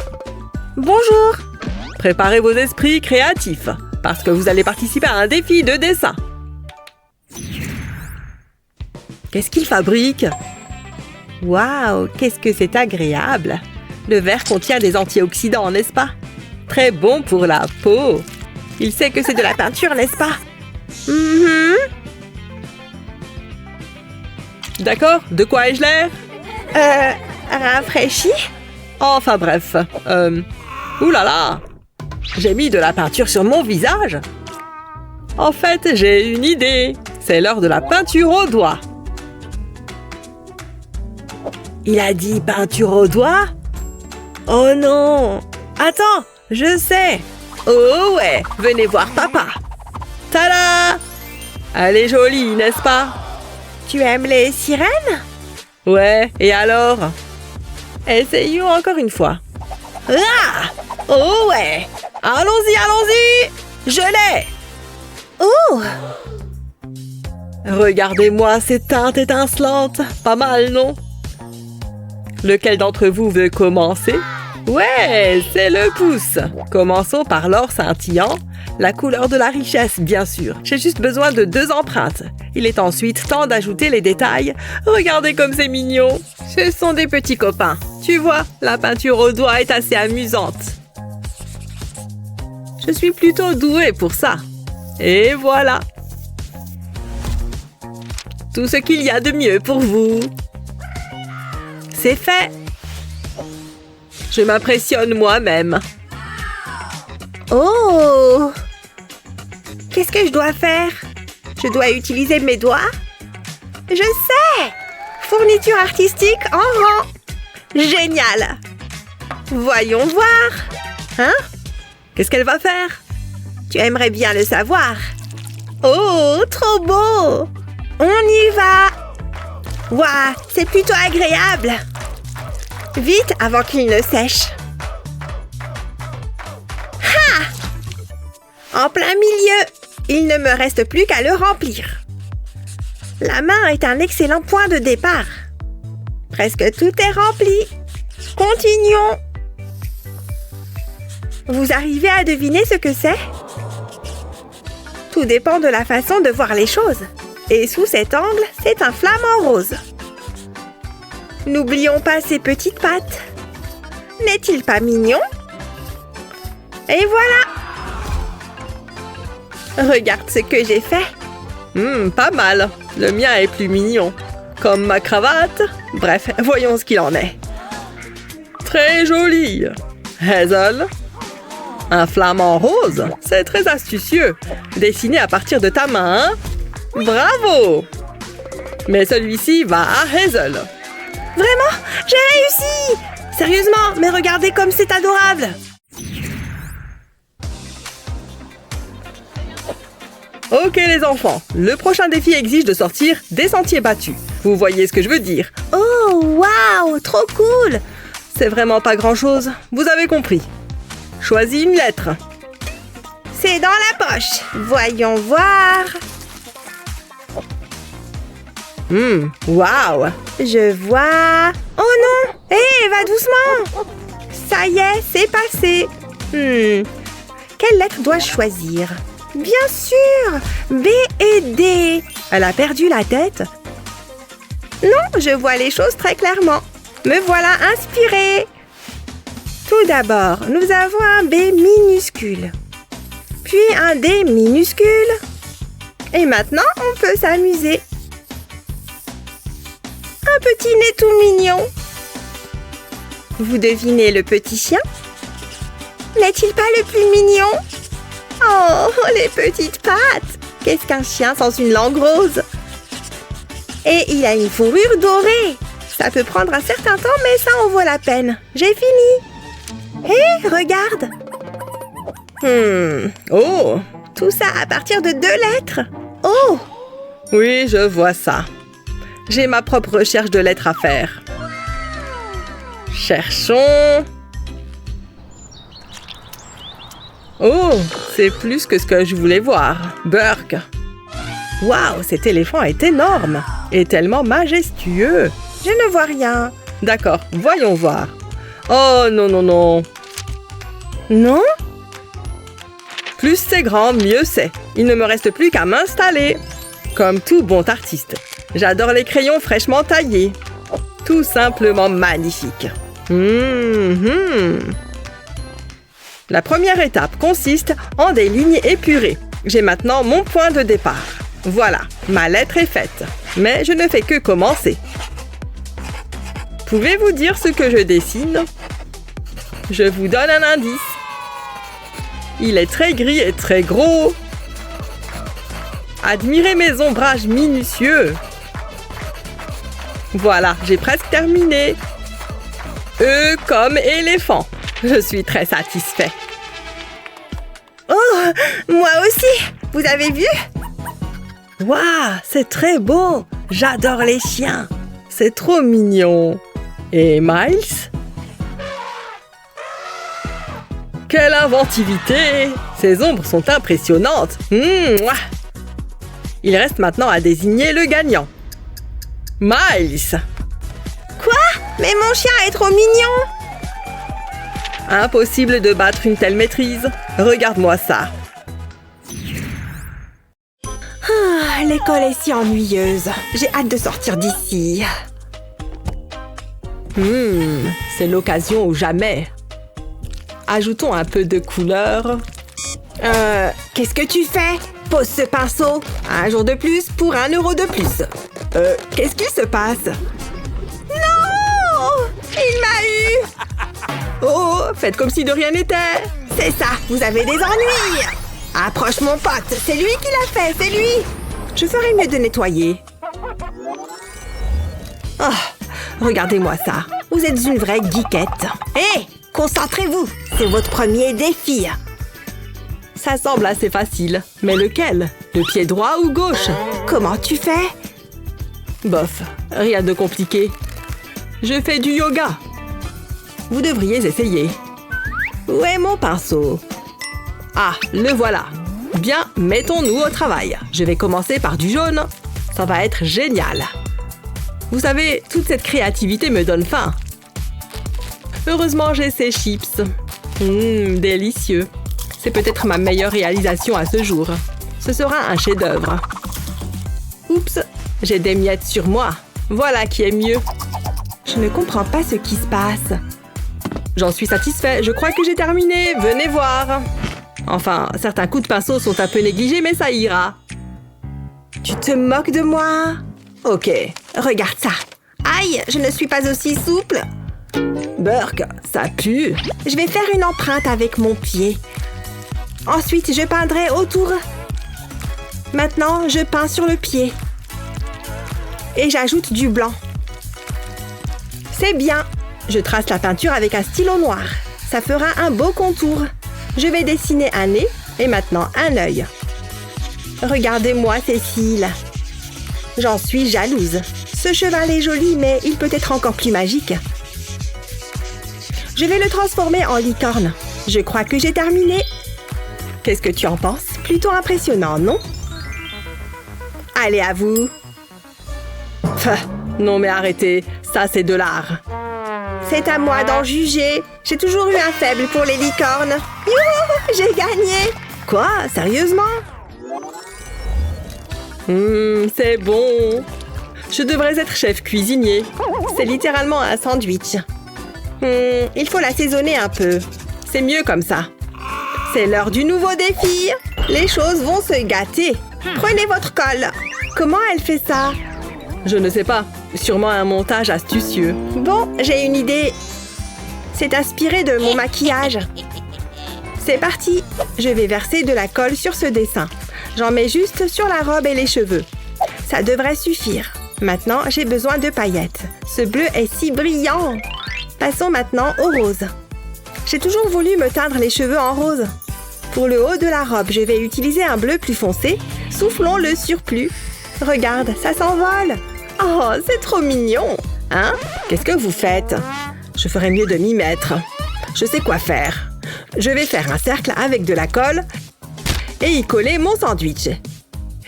Bonjour. Préparez vos esprits créatifs, parce que vous allez participer à un défi de dessin. Qu'est-ce qu'il fabrique? Waouh, qu'est-ce que c'est agréable! Le verre contient des antioxydants, n'est-ce pas? Très bon pour la peau. Il sait que c'est de la peinture, n'est-ce pas? D'accord, de quoi ai-je l'air? Rafraîchi? Enfin bref, ouh là là! J'ai mis de la peinture sur mon visage. En fait, j'ai une idée. C'est l'heure de la peinture au doigt. Il a dit peinture au doigt? Oh non! Attends, je sais! Oh ouais, venez voir papa! Tada! Elle est jolie, n'est-ce pas? Tu aimes les sirènes? Ouais, et alors? Essayons encore une fois. Ah! Oh ouais! Allons-y, allons-y! Je l'ai! Oh! Regardez-moi ces teintes étincelantes. Pas mal, non? Lequel d'entre vous veut commencer? Ouais, c'est le pouce. Commençons par l'or scintillant. La couleur de la richesse, bien sûr. J'ai juste besoin de 2 empreintes. Il est ensuite temps d'ajouter les détails. Regardez comme c'est mignon. Ce sont des petits copains. Tu vois, la peinture au doigt est assez amusante. Je suis plutôt douée pour ça. Et voilà. Tout ce qu'il y a de mieux pour vous. C'est fait. Je m'impressionne moi-même. Oh! Qu'est-ce que je dois faire? Je dois utiliser mes doigts? Je sais! Fourniture artistique en rang. Génial! Voyons voir. Hein? Qu'est-ce qu'elle va faire? Tu aimerais bien le savoir. Oh, trop beau! On y va! Waouh, c'est plutôt agréable! Vite avant qu'il ne sèche. Ha! En plein milieu, il ne me reste plus qu'à le remplir. La main est un excellent point de départ. Presque tout est rempli. Continuons. Vous arrivez à deviner ce que c'est? Tout dépend de la façon de voir les choses. Et sous cet angle, c'est un flamant rose. N'oublions pas ses petites pattes. N'est-il pas mignon? Et voilà! Regarde ce que j'ai fait. Pas mal. Le mien est plus mignon. Comme ma cravate. Bref, voyons ce qu'il en est. Très joli. Hazel. Un flamant rose. C'est très astucieux. Dessiné à partir de ta main, hein? Bravo! Mais celui-ci va à Hazel. Vraiment? J'ai réussi! Sérieusement, mais regardez comme c'est adorable! Ok les enfants, le prochain défi exige de sortir des sentiers battus. Vous voyez ce que je veux dire? Oh, waouh! Trop cool! C'est vraiment pas grand-chose, vous avez compris. Choisis une lettre. C'est dans la poche. Voyons voir. Waouh! Je vois... Oh non! Hé, va doucement! Ça y est, c'est passé. Quelle lettre dois-je choisir? Bien sûr! B et D. Elle a perdu la tête? Non, je vois les choses très clairement. Me voilà inspirée. Tout d'abord, nous avons un B minuscule. Puis un D minuscule. Et maintenant, on peut s'amuser. Un petit nez tout mignon. Vous devinez le petit chien? N'est-il pas le plus mignon? Oh, les petites pattes! Qu'est-ce qu'un chien sans une langue rose? Et il a une fourrure dorée. Ça peut prendre un certain temps, mais ça en vaut la peine. J'ai fini. Hé, regarde! Oh! Tout ça à partir de 2 lettres. Oh! Oui, je vois ça. J'ai ma propre recherche de lettres à faire. Cherchons... Oh, c'est plus que ce que je voulais voir. Burke. Waouh, cet éléphant est énorme et tellement majestueux. Je ne vois rien. D'accord, voyons voir. Oh non, non, non. Non? Plus c'est grand, mieux c'est. Il ne me reste plus qu'à m'installer. Comme tout bon artiste. J'adore les crayons fraîchement taillés. Tout simplement magnifique. La première étape consiste en des lignes épurées. J'ai maintenant mon point de départ. Voilà, ma lettre est faite. Mais je ne fais que commencer. Pouvez-vous dire ce que je dessine? Je vous donne un indice. Il est très gris et très gros. Admirez mes ombrages minutieux. Voilà, j'ai presque terminé. E comme éléphant. Je suis très satisfait. Oh, moi aussi. Vous avez vu? Waouh, c'est très beau. J'adore les chiens. C'est trop mignon. Et Miles? Quelle inventivité! Ces ombres sont impressionnantes. Il reste maintenant à désigner le gagnant. Miles! Quoi? Mais mon chien est trop mignon! Impossible de battre une telle maîtrise. Regarde-moi ça. Ah, l'école est si ennuyeuse. J'ai hâte de sortir d'ici. C'est l'occasion ou jamais. Ajoutons un peu de couleur. Qu'est-ce que tu fais? Pose ce pinceau. Un jour de plus pour 1 euro de plus. Qu'est-ce qu'il se passe? Non! Il m'a eu! Oh, faites comme si de rien n'était. C'est ça, vous avez des ennuis! Approche mon pote, c'est lui qui l'a fait, c'est lui! Je ferais mieux de nettoyer. Ah, regardez-moi ça. Vous êtes une vraie geekette. Hé, concentrez-vous, c'est votre premier défi. Ça semble assez facile. Mais lequel? Le pied droit ou gauche? Comment tu fais? Bof, rien de compliqué. Je fais du yoga. Vous devriez essayer. Où est mon pinceau? Ah, le voilà. Bien, mettons-nous au travail. Je vais commencer par du jaune. Ça va être génial. Vous savez, toute cette créativité me donne faim. Heureusement, j'ai ces chips. Délicieux. C'est peut-être ma meilleure réalisation à ce jour. Ce sera un chef-d'œuvre. Oups, j'ai des miettes sur moi. Voilà qui est mieux. Je ne comprends pas ce qui se passe. J'en suis satisfait. Je crois que j'ai terminé. Venez voir. Enfin, certains coups de pinceau sont un peu négligés, mais ça ira. Tu te moques de moi? Ok. Regarde ça. Aïe, je ne suis pas aussi souple. Burk, ça pue. Je vais faire une empreinte avec mon pied. Ensuite, je peindrai autour. Maintenant, je peins sur le pied. Et j'ajoute du blanc. C'est bien. Je trace la peinture avec un stylo noir. Ça fera un beau contour. Je vais dessiner un nez et maintenant un œil. Regardez-moi ces cils. J'en suis jalouse. Ce cheval est joli, mais il peut être encore plus magique. Je vais le transformer en licorne. Je crois que j'ai terminé. Qu'est-ce que tu en penses? Plutôt impressionnant, non? Allez, à vous. Non mais arrêtez, ça c'est de l'art. C'est à moi d'en juger. J'ai toujours eu un faible pour les licornes. Youhou, j'ai gagné. Quoi? Sérieusement? C'est bon. Je devrais être chef cuisinier. C'est littéralement un sandwich. Il faut l'assaisonner un peu. C'est mieux comme ça. C'est l'heure du nouveau défi. Les choses vont se gâter. Prenez votre colle. Comment elle fait ça? Je ne sais pas. Sûrement un montage astucieux. Bon, j'ai une idée. C'est inspiré de mon maquillage. C'est parti. Je vais verser de la colle sur ce dessin. J'en mets juste sur la robe et les cheveux. Ça devrait suffire. Maintenant, j'ai besoin de paillettes. Ce bleu est si brillant. Passons maintenant au rose. J'ai toujours voulu me teindre les cheveux en rose. Pour le haut de la robe, je vais utiliser un bleu plus foncé. Soufflons le surplus. Regarde, ça s'envole. Oh, c'est trop mignon. Hein? Qu'est-ce que vous faites? Je ferais mieux de m'y mettre. Je sais quoi faire. Je vais faire un cercle avec de la colle et y coller mon sandwich.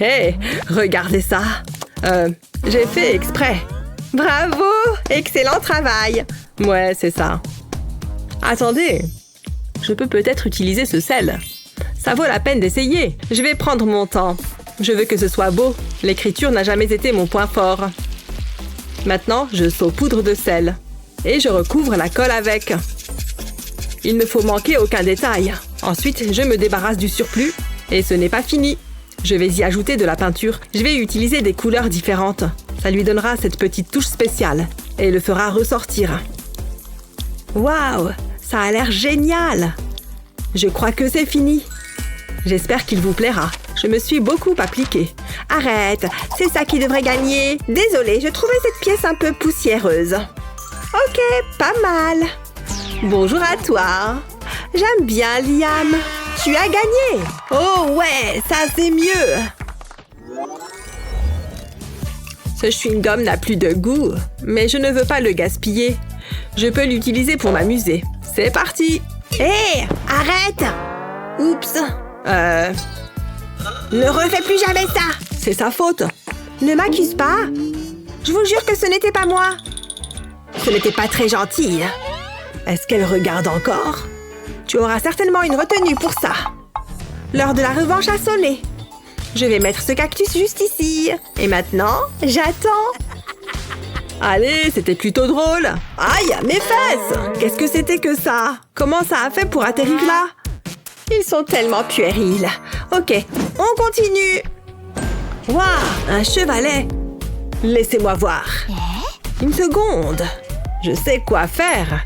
Hé, regardez ça. J'ai fait exprès. Bravo! Excellent travail. Ouais, c'est ça. Attendez, je peux peut-être utiliser ce sel. Ça vaut la peine d'essayer. Je vais prendre mon temps. Je veux que ce soit beau. L'écriture n'a jamais été mon point fort. Maintenant, je saupoudre de sel. Et je recouvre la colle avec. Il ne faut manquer aucun détail. Ensuite, je me débarrasse du surplus. Et ce n'est pas fini. Je vais y ajouter de la peinture. Je vais utiliser des couleurs différentes. Ça lui donnera cette petite touche spéciale. Et le fera ressortir. Waouh! Ça a l'air génial! Je crois que c'est fini. J'espère qu'il vous plaira. Je me suis beaucoup appliquée. Arrête, c'est ça qui devrait gagner. Désolée, je trouvais cette pièce un peu poussiéreuse. Ok, pas mal. Bonjour à toi. J'aime bien, Liam. Tu as gagné. Oh ouais, ça c'est mieux. Ce chewing-gum n'a plus de goût, mais je ne veux pas le gaspiller. Je peux l'utiliser pour m'amuser. C'est parti. Hé, arrête. Oups. Ne refais plus jamais ça. C'est sa faute. Ne m'accuse pas. Je vous jure que ce n'était pas moi. Ce n'était pas très gentil. Est-ce qu'elle regarde encore? Tu auras certainement une retenue pour ça. L'heure de la revanche a sonné. Je vais mettre ce cactus juste ici. Et maintenant, j'attends. Allez, c'était plutôt drôle. Aïe, mes fesses! Qu'est-ce que c'était que ça? Comment ça a fait pour atterrir là? Ils sont tellement puérils. Ok, on continue. Waouh, un chevalet. Laissez-moi voir. Une seconde. Je sais quoi faire.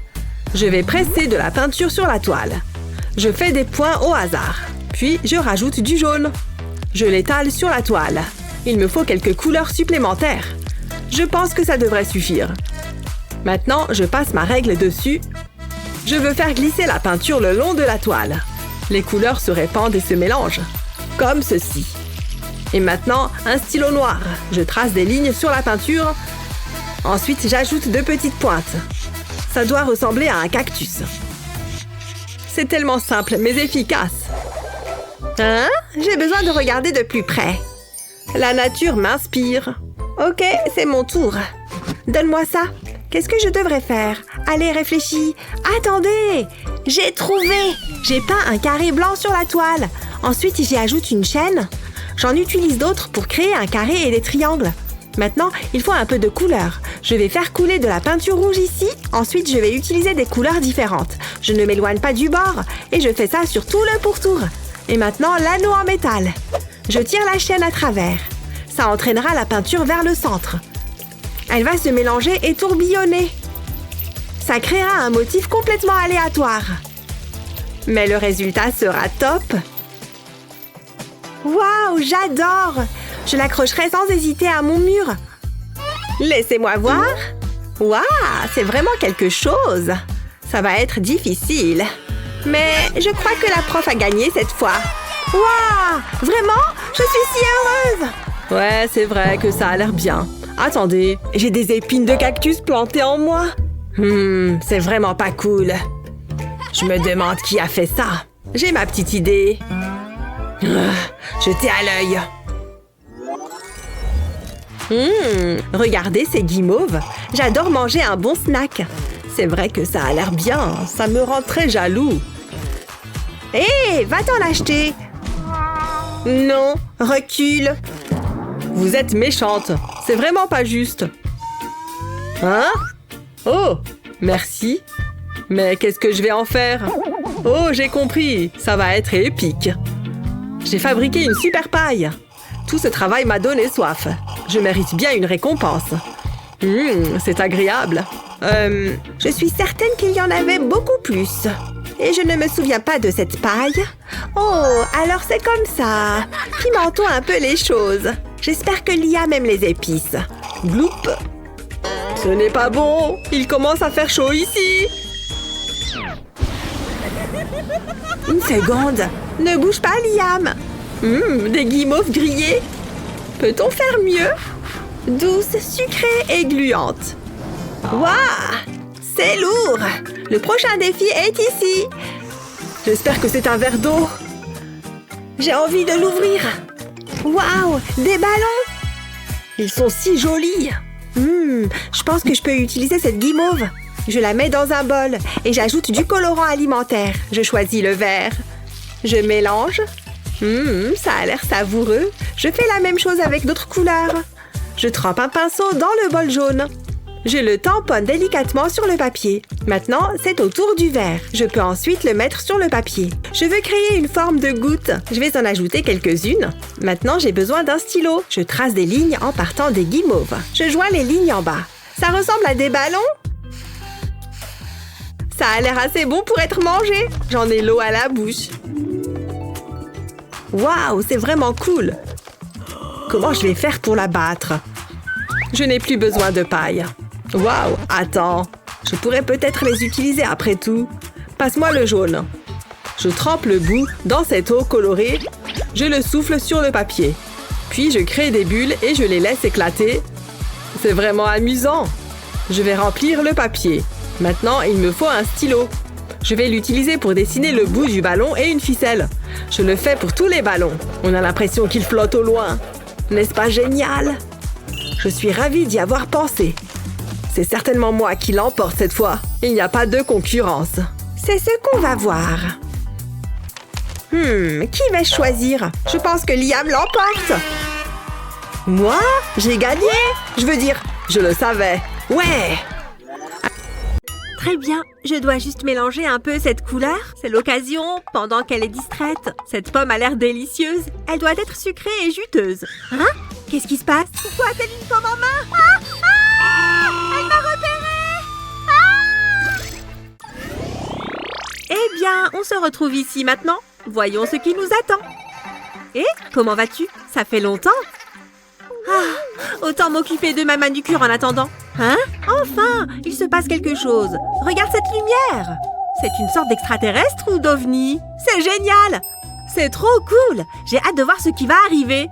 Je vais presser de la peinture sur la toile. Je fais des points au hasard. Puis, je rajoute du jaune. Je l'étale sur la toile. Il me faut quelques couleurs supplémentaires. Je pense que ça devrait suffire. Maintenant, je passe ma règle dessus. Je veux faire glisser la peinture le long de la toile. Les couleurs se répandent et se mélangent. Comme ceci. Et maintenant, un stylo noir. Je trace des lignes sur la peinture. Ensuite, j'ajoute 2 petites pointes. Ça doit ressembler à un cactus. C'est tellement simple, mais efficace. Hein? J'ai besoin de regarder de plus près. La nature m'inspire. Ok, c'est mon tour. Donne-moi ça. Qu'est-ce que je devrais faire? Allez, réfléchis. Attendez! J'ai trouvé! J'ai peint un carré blanc sur la toile. Ensuite, j'y ajoute une chaîne. J'en utilise d'autres pour créer un carré et des triangles. Maintenant, il faut un peu de couleur. Je vais faire couler de la peinture rouge ici. Ensuite, je vais utiliser des couleurs différentes. Je ne m'éloigne pas du bord. Et je fais ça sur tout le pourtour. Et maintenant, l'anneau en métal. Je tire la chaîne à travers. Ça entraînera la peinture vers le centre. Elle va se mélanger et tourbillonner. Ça créera un motif complètement aléatoire. Mais le résultat sera top. Waouh, j'adore! Je l'accrocherai sans hésiter à mon mur. Laissez-moi voir. Waouh, c'est vraiment quelque chose. Ça va être difficile. Mais je crois que la prof a gagné cette fois. Waouh, vraiment? Je suis si heureuse! Ouais, c'est vrai que ça a l'air bien. Attendez, j'ai des épines de cactus plantées en moi. C'est vraiment pas cool. Je me demande qui a fait ça. J'ai ma petite idée. Jetez à l'œil. Regardez ces guimauves. J'adore manger un bon snack. C'est vrai que ça a l'air bien. Ça me rend très jaloux. Hé, va t'en acheter. Non, recule. Vous êtes méchante. C'est vraiment pas juste. Hein? Oh, merci. Mais qu'est-ce que je vais en faire? Oh, j'ai compris. Ça va être épique. J'ai fabriqué une super paille. Tout ce travail m'a donné soif. Je mérite bien une récompense. C'est agréable. Je suis certaine qu'il y en avait beaucoup plus. Et je ne me souviens pas de cette paille. Oh, alors c'est comme ça. Pimentons un peu les choses. J'espère que Liam aime les épices. Gloup. Ce n'est pas bon. Il commence à faire chaud ici. Une seconde. Ne bouge pas, Liam. Des guimauves grillées. Peut-on faire mieux? Douce, sucrée et gluante. Waouh! C'est lourd! Le prochain défi est ici. J'espère que c'est un verre d'eau. J'ai envie de l'ouvrir. Waouh! Des ballons! Ils sont si jolis. Je pense que je peux utiliser cette guimauve. Je la mets dans un bol et j'ajoute du colorant alimentaire. Je choisis le vert. Je mélange. Ça a l'air savoureux. Je fais la même chose avec d'autres couleurs. Je trempe un pinceau dans le bol jaune. Je le tamponne délicatement sur le papier. Maintenant, c'est au tour du vert. Je peux ensuite le mettre sur le papier. Je veux créer une forme de goutte. Je vais en ajouter quelques-unes. Maintenant, j'ai besoin d'un stylo. Je trace des lignes en partant des guimauves. Je joins les lignes en bas. Ça ressemble à des ballons? Ça a l'air assez bon pour être mangé. J'en ai l'eau à la bouche. Waouh, c'est vraiment cool. Comment je vais faire pour la battre? Je n'ai plus besoin de paille. Waouh, attends. Je pourrais peut-être les utiliser après tout. Passe-moi le jaune. Je trempe le bout dans cette eau colorée. Je le souffle sur le papier. Puis je crée des bulles et je les laisse éclater. C'est vraiment amusant. Je vais remplir le papier. Maintenant, il me faut un stylo. Je vais l'utiliser pour dessiner le bout du ballon et une ficelle. Je le fais pour tous les ballons. On a l'impression qu'ils flottent au loin. N'est-ce pas génial? Je suis ravie d'y avoir pensé. C'est certainement moi qui l'emporte cette fois. Il n'y a pas de concurrence. C'est ce qu'on va voir. Qui vais-je choisir? Je pense que Liam l'emporte. Moi? J'ai gagné? Je veux dire, je le savais. Ouais! Très bien, je dois juste mélanger un peu cette couleur. C'est l'occasion, pendant qu'elle est distraite. Cette pomme a l'air délicieuse. Elle doit être sucrée et juteuse. Hein? Qu'est-ce qui se passe? Pourquoi a-t-elle une pomme en main? Elle m'a repérée! Eh bien, on se retrouve ici maintenant. Voyons ce qui nous attend. Et comment vas-tu? Ça fait longtemps. Autant m'occuper de ma manucure en attendant. Hein? Enfin, il se passe quelque chose. Regarde cette lumière. C'est une sorte d'extraterrestre ou d'ovni? C'est génial! C'est trop cool! J'ai hâte de voir ce qui va arriver.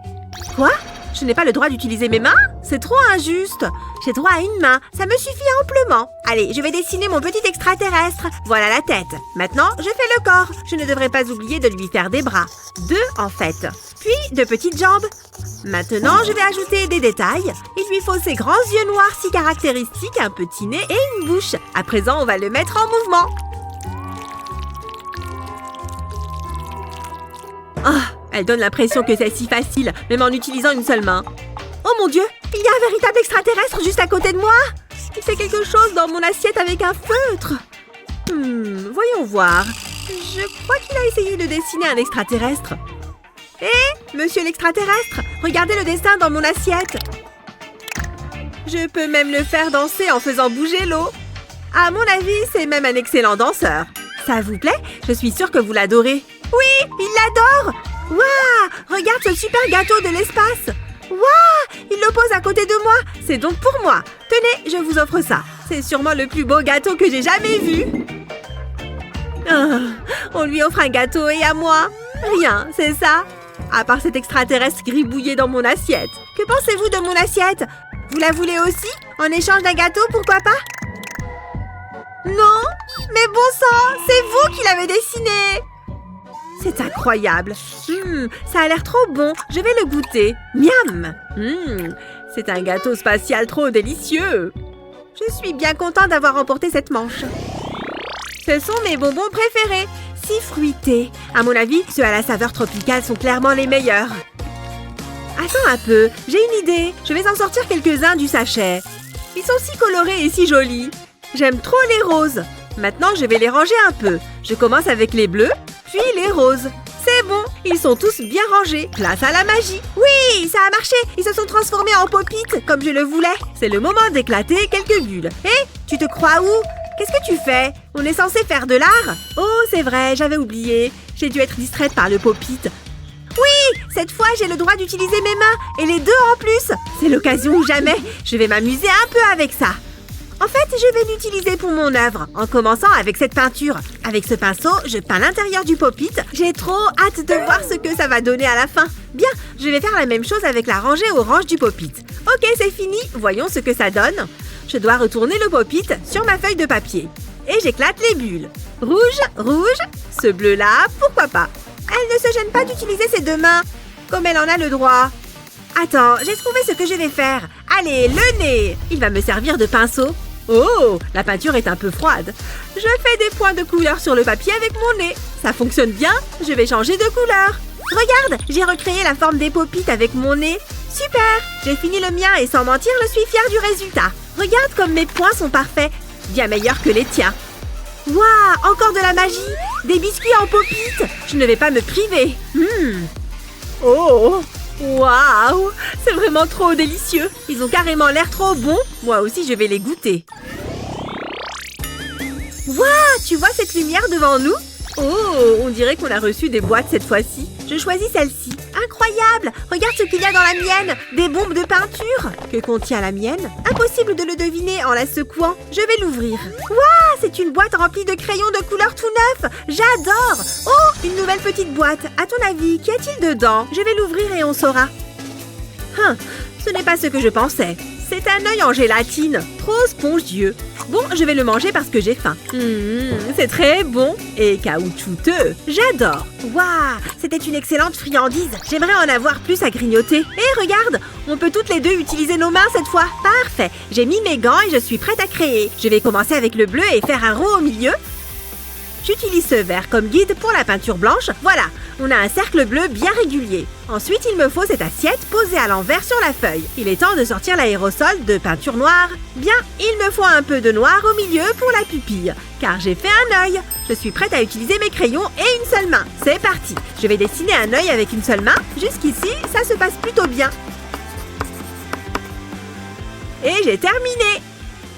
Quoi? Je n'ai pas le droit d'utiliser mes mains? C'est trop injuste. J'ai droit à une main, ça me suffit amplement. Allez, je vais dessiner mon petit extraterrestre. Voilà la tête. Maintenant, je fais le corps. Je ne devrais pas oublier de lui faire des bras. 2 en fait. Puis, 2 petites jambes. Maintenant, je vais ajouter des détails. Il lui faut ses grands yeux noirs si caractéristiques, un petit nez et une bouche. À présent, on va le mettre en mouvement. Elle donne l'impression que c'est si facile, même en utilisant une seule main. Oh mon Dieu, il y a un véritable extraterrestre juste à côté de moi. Il fait quelque chose dans mon assiette avec un feutre. Voyons voir. Je crois qu'il a essayé de dessiner un extraterrestre. Hé, monsieur l'extraterrestre, regardez le dessin dans mon assiette. Je peux même le faire danser en faisant bouger l'eau. À mon avis, c'est même un excellent danseur. Ça vous plaît? Je suis sûre que vous l'adorez. Oui, il l'adore! Waouh! Regarde ce super gâteau de l'espace! Waouh! Il le pose à côté de moi! C'est donc pour moi! Tenez, je vous offre ça. C'est sûrement le plus beau gâteau que j'ai jamais vu. On lui offre un gâteau et à moi? Rien, c'est ça? À part cet extraterrestre gribouillé dans mon assiette. Que pensez-vous de mon assiette? Vous la voulez aussi? En échange d'un gâteau, pourquoi pas? Non? Mais bon sang! C'est vous qui l'avez dessiné! C'est incroyable. Ça a l'air trop bon. Je vais le goûter. Miam! C'est un gâteau spatial trop délicieux. Je suis bien contente d'avoir remporté cette manche. Ce sont mes bonbons préférés. Si fruités. À mon avis, ceux à la saveur tropicale sont clairement les meilleurs. Attends un peu. J'ai une idée. Je vais en sortir quelques-uns du sachet. Ils sont si colorés et si jolis. J'aime trop les roses. Maintenant, je vais les ranger un peu. Je commence avec les bleus, puis les roses. C'est bon, ils sont tous bien rangés. Place à la magie. Oui, ça a marché. Ils se sont transformés en pop-it, comme je le voulais. C'est le moment d'éclater quelques bulles. Hé, tu te crois où? Qu'est-ce que tu fais? On est censé faire de l'art? Oh, c'est vrai, j'avais oublié. J'ai dû être distraite par le pop-it. Oui, cette fois, j'ai le droit d'utiliser mes mains. Et les 2 en plus. C'est l'occasion ou jamais. Je vais m'amuser un peu avec ça. En fait, je vais l'utiliser pour mon œuvre, en commençant avec cette peinture. Avec ce pinceau, je peins l'intérieur du pop-it. J'ai trop hâte de voir ce que ça va donner à la fin. Bien, je vais faire la même chose avec la rangée orange du pop-it. Ok, c'est fini. Voyons ce que ça donne. Je dois retourner le pop-it sur ma feuille de papier. Et j'éclate les bulles. Rouge, rouge. Ce bleu-là, pourquoi pas? Elle ne se gêne pas d'utiliser ses 2 mains, comme elle en a le droit. Attends, j'ai trouvé ce que je vais faire. Allez, le nez. Il va me servir de pinceau. Oh, la peinture est un peu froide. Je fais des points de couleur sur le papier avec mon nez. Ça fonctionne bien, je vais changer de couleur. Regarde, j'ai recréé la forme des pop-it avec mon nez. Super, j'ai fini le mien et sans mentir, je suis fière du résultat. Regarde comme mes points sont parfaits, bien meilleurs que les tiens. Waouh, encore de la magie. Des biscuits en pop-it. Je ne vais pas me priver. Oh, waouh, c'est vraiment trop délicieux. Ils ont carrément l'air trop bons. Moi aussi, je vais les goûter. Waouh, tu vois cette lumière devant nous? Oh, on dirait qu'on a reçu des boîtes cette fois-ci. Je choisis celle-ci. Incroyable! Regarde ce qu'il y a dans la mienne! Des bombes de peinture! Que contient la mienne? Impossible de le deviner en la secouant. Je vais l'ouvrir. Waouh! C'est une boîte remplie de crayons de couleur tout neuf! J'adore! Oh! Une nouvelle petite boîte. À ton avis, qu'y a-t-il dedans? Je vais l'ouvrir et on saura. Ce n'est pas ce que je pensais. C'est un œil en gélatine. Trop spongieux. Bon, je vais le manger parce que j'ai faim. C'est très bon et caoutchouteux. J'adore. Waouh, c'était une excellente friandise. J'aimerais en avoir plus à grignoter. Et regarde, on peut toutes les deux utiliser nos mains cette fois. Parfait. J'ai mis mes gants et je suis prête à créer. Je vais commencer avec le bleu et faire un rond au milieu. J'utilise ce vert comme guide pour la peinture blanche. Voilà, on a un cercle bleu bien régulier. Ensuite, il me faut cette assiette posée à l'envers sur la feuille. Il est temps de sortir l'aérosol de peinture noire. Bien, il me faut un peu de noir au milieu pour la pupille, car j'ai fait un œil. Je suis prête à utiliser mes crayons et une seule main. C'est parti. Je vais dessiner un œil avec une seule main. Jusqu'ici, ça se passe plutôt bien. Et j'ai terminé.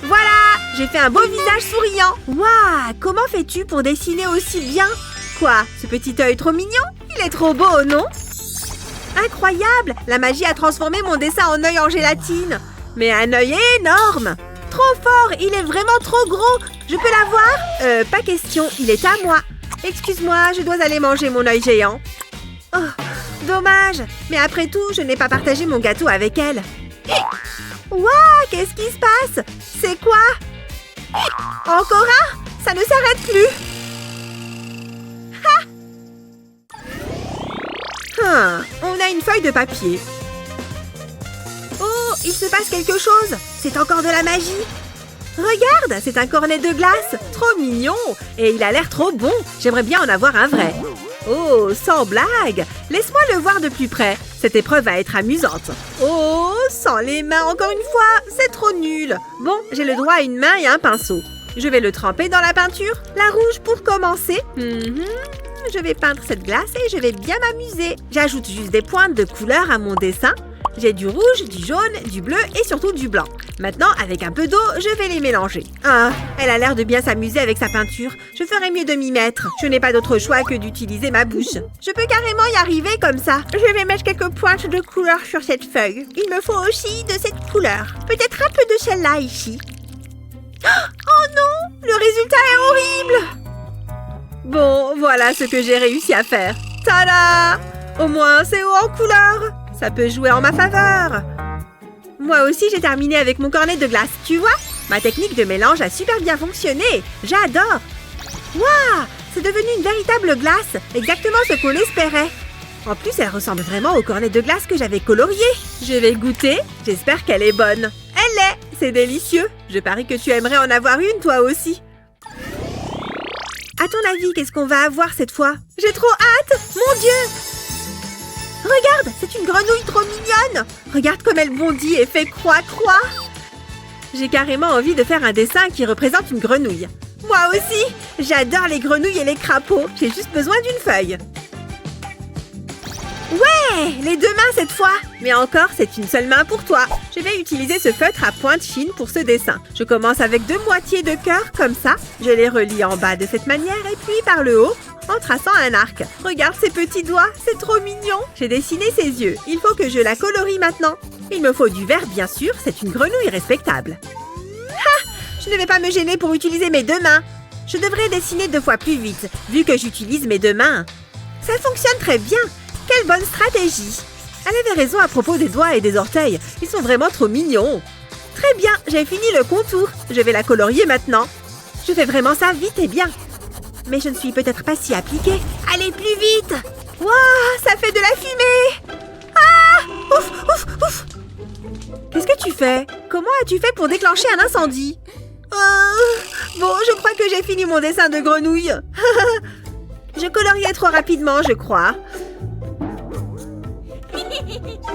Voilà, j'ai fait un beau visage souriant. Waouh, comment fais-tu pour dessiner aussi bien? Quoi, ce petit œil trop mignon? Il est trop beau, non? Incroyable, la magie a transformé mon dessin en œil en gélatine. Mais un œil énorme. Trop fort, il est vraiment trop gros. Je peux l'avoir? Pas question, il est à moi. Excuse-moi, je dois aller manger mon œil géant. Oh, dommage. Mais après tout, je n'ai pas partagé mon gâteau avec elle. Waouh, qu'est-ce qui se passe? C'est quoi? Encore un? Ça ne s'arrête plus. On a une feuille de papier. Oh, il se passe quelque chose. C'est encore de la magie. Regarde, c'est un cornet de glace. Trop mignon. Et il a l'air trop bon. J'aimerais bien en avoir un vrai. Oh, sans blague. Laisse-moi le voir de plus près. Cette épreuve va être amusante. Oh, sans les mains encore une fois. C'est trop nul. Bon, j'ai le droit à une main et un pinceau. Je vais le tremper dans la peinture. La rouge pour commencer. Je vais peindre cette glace et je vais bien m'amuser. J'ajoute juste des pointes de couleur à mon dessin. J'ai du rouge, du jaune, du bleu et surtout du blanc. Maintenant, avec un peu d'eau, je vais les mélanger. Ah, elle a l'air de bien s'amuser avec sa peinture. Je ferais mieux de m'y mettre. Je n'ai pas d'autre choix que d'utiliser ma bouche. Je peux carrément y arriver comme ça. Je vais mettre quelques pointes de couleur sur cette feuille. Il me faut aussi de cette couleur. Peut-être un peu de celle-là ici. Oh non! Le résultat est horrible! Bon, voilà ce que j'ai réussi à faire. Tada! Au moins, c'est haut en couleur. Ça peut jouer en ma faveur. Moi aussi, j'ai terminé avec mon cornet de glace. Tu vois? Ma technique de mélange a super bien fonctionné. J'adore. Waouh! C'est devenu une véritable glace. Exactement ce qu'on espérait. En plus, elle ressemble vraiment au cornet de glace que j'avais colorié. Je vais goûter. J'espère qu'elle est bonne. Elle l'est. C'est délicieux. Je parie que tu aimerais en avoir une, toi aussi. À ton avis, qu'est-ce qu'on va avoir cette fois? J'ai trop hâte! Mon Dieu! Regarde, c'est une grenouille trop mignonne! Regarde comme elle bondit et fait croix-croix! J'ai carrément envie de faire un dessin qui représente une grenouille. Moi aussi! J'adore les grenouilles et les crapauds. J'ai juste besoin d'une feuille. Ouais! Les deux mains cette fois! Mais encore, c'est une seule main pour toi. Je vais utiliser ce feutre à pointe fine pour ce dessin. Je commence avec 2 moitiés de cœur, comme ça. Je les relie en bas de cette manière et puis par le haut, en traçant un arc. Regarde ses petits doigts, c'est trop mignon. J'ai dessiné ses yeux. Il faut que je la colorie maintenant. Il me faut du vert, bien sûr. C'est une grenouille respectable. Ha! Je ne vais pas me gêner pour utiliser mes 2 mains. Je devrais dessiner 2 fois plus vite, vu que j'utilise mes 2 mains. Ça fonctionne très bien. Quelle bonne stratégie! Elle avait raison à propos des doigts et des orteils. Ils sont vraiment trop mignons. Très bien, j'ai fini le contour. Je vais la colorier maintenant. Je fais vraiment ça vite et bien. Mais je ne suis peut-être pas si appliquée. Allez, plus vite! Waouh, ça fait de la fumée! Ah! Ouf, ouf, ouf! Qu'est-ce que tu fais? Comment as-tu fait pour déclencher un incendie? Bon, je crois que j'ai fini mon dessin de grenouille. Je coloriais trop rapidement, je crois.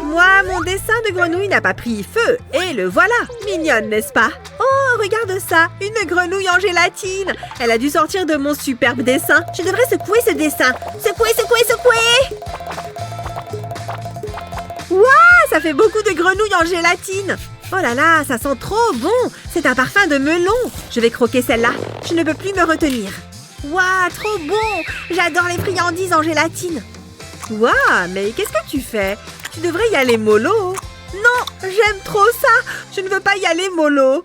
Moi, mon dessin de grenouille n'a pas pris feu. Et le voilà. Mignonne, n'est-ce pas? Oh, regarde ça. Une grenouille en gélatine. Elle a dû sortir de mon superbe dessin. Je devrais secouer ce dessin. Secouer, secouer, secouer. Waouh, ça fait beaucoup de grenouilles en gélatine. Oh là là, ça sent trop bon. C'est un parfum de melon. Je vais croquer celle-là. Je ne peux plus me retenir. Waouh, trop bon. J'adore les friandises en gélatine. Waouh, mais qu'est-ce que tu fais? Tu devrais y aller mollo. Non, j'aime trop ça. Je ne veux pas y aller mollo.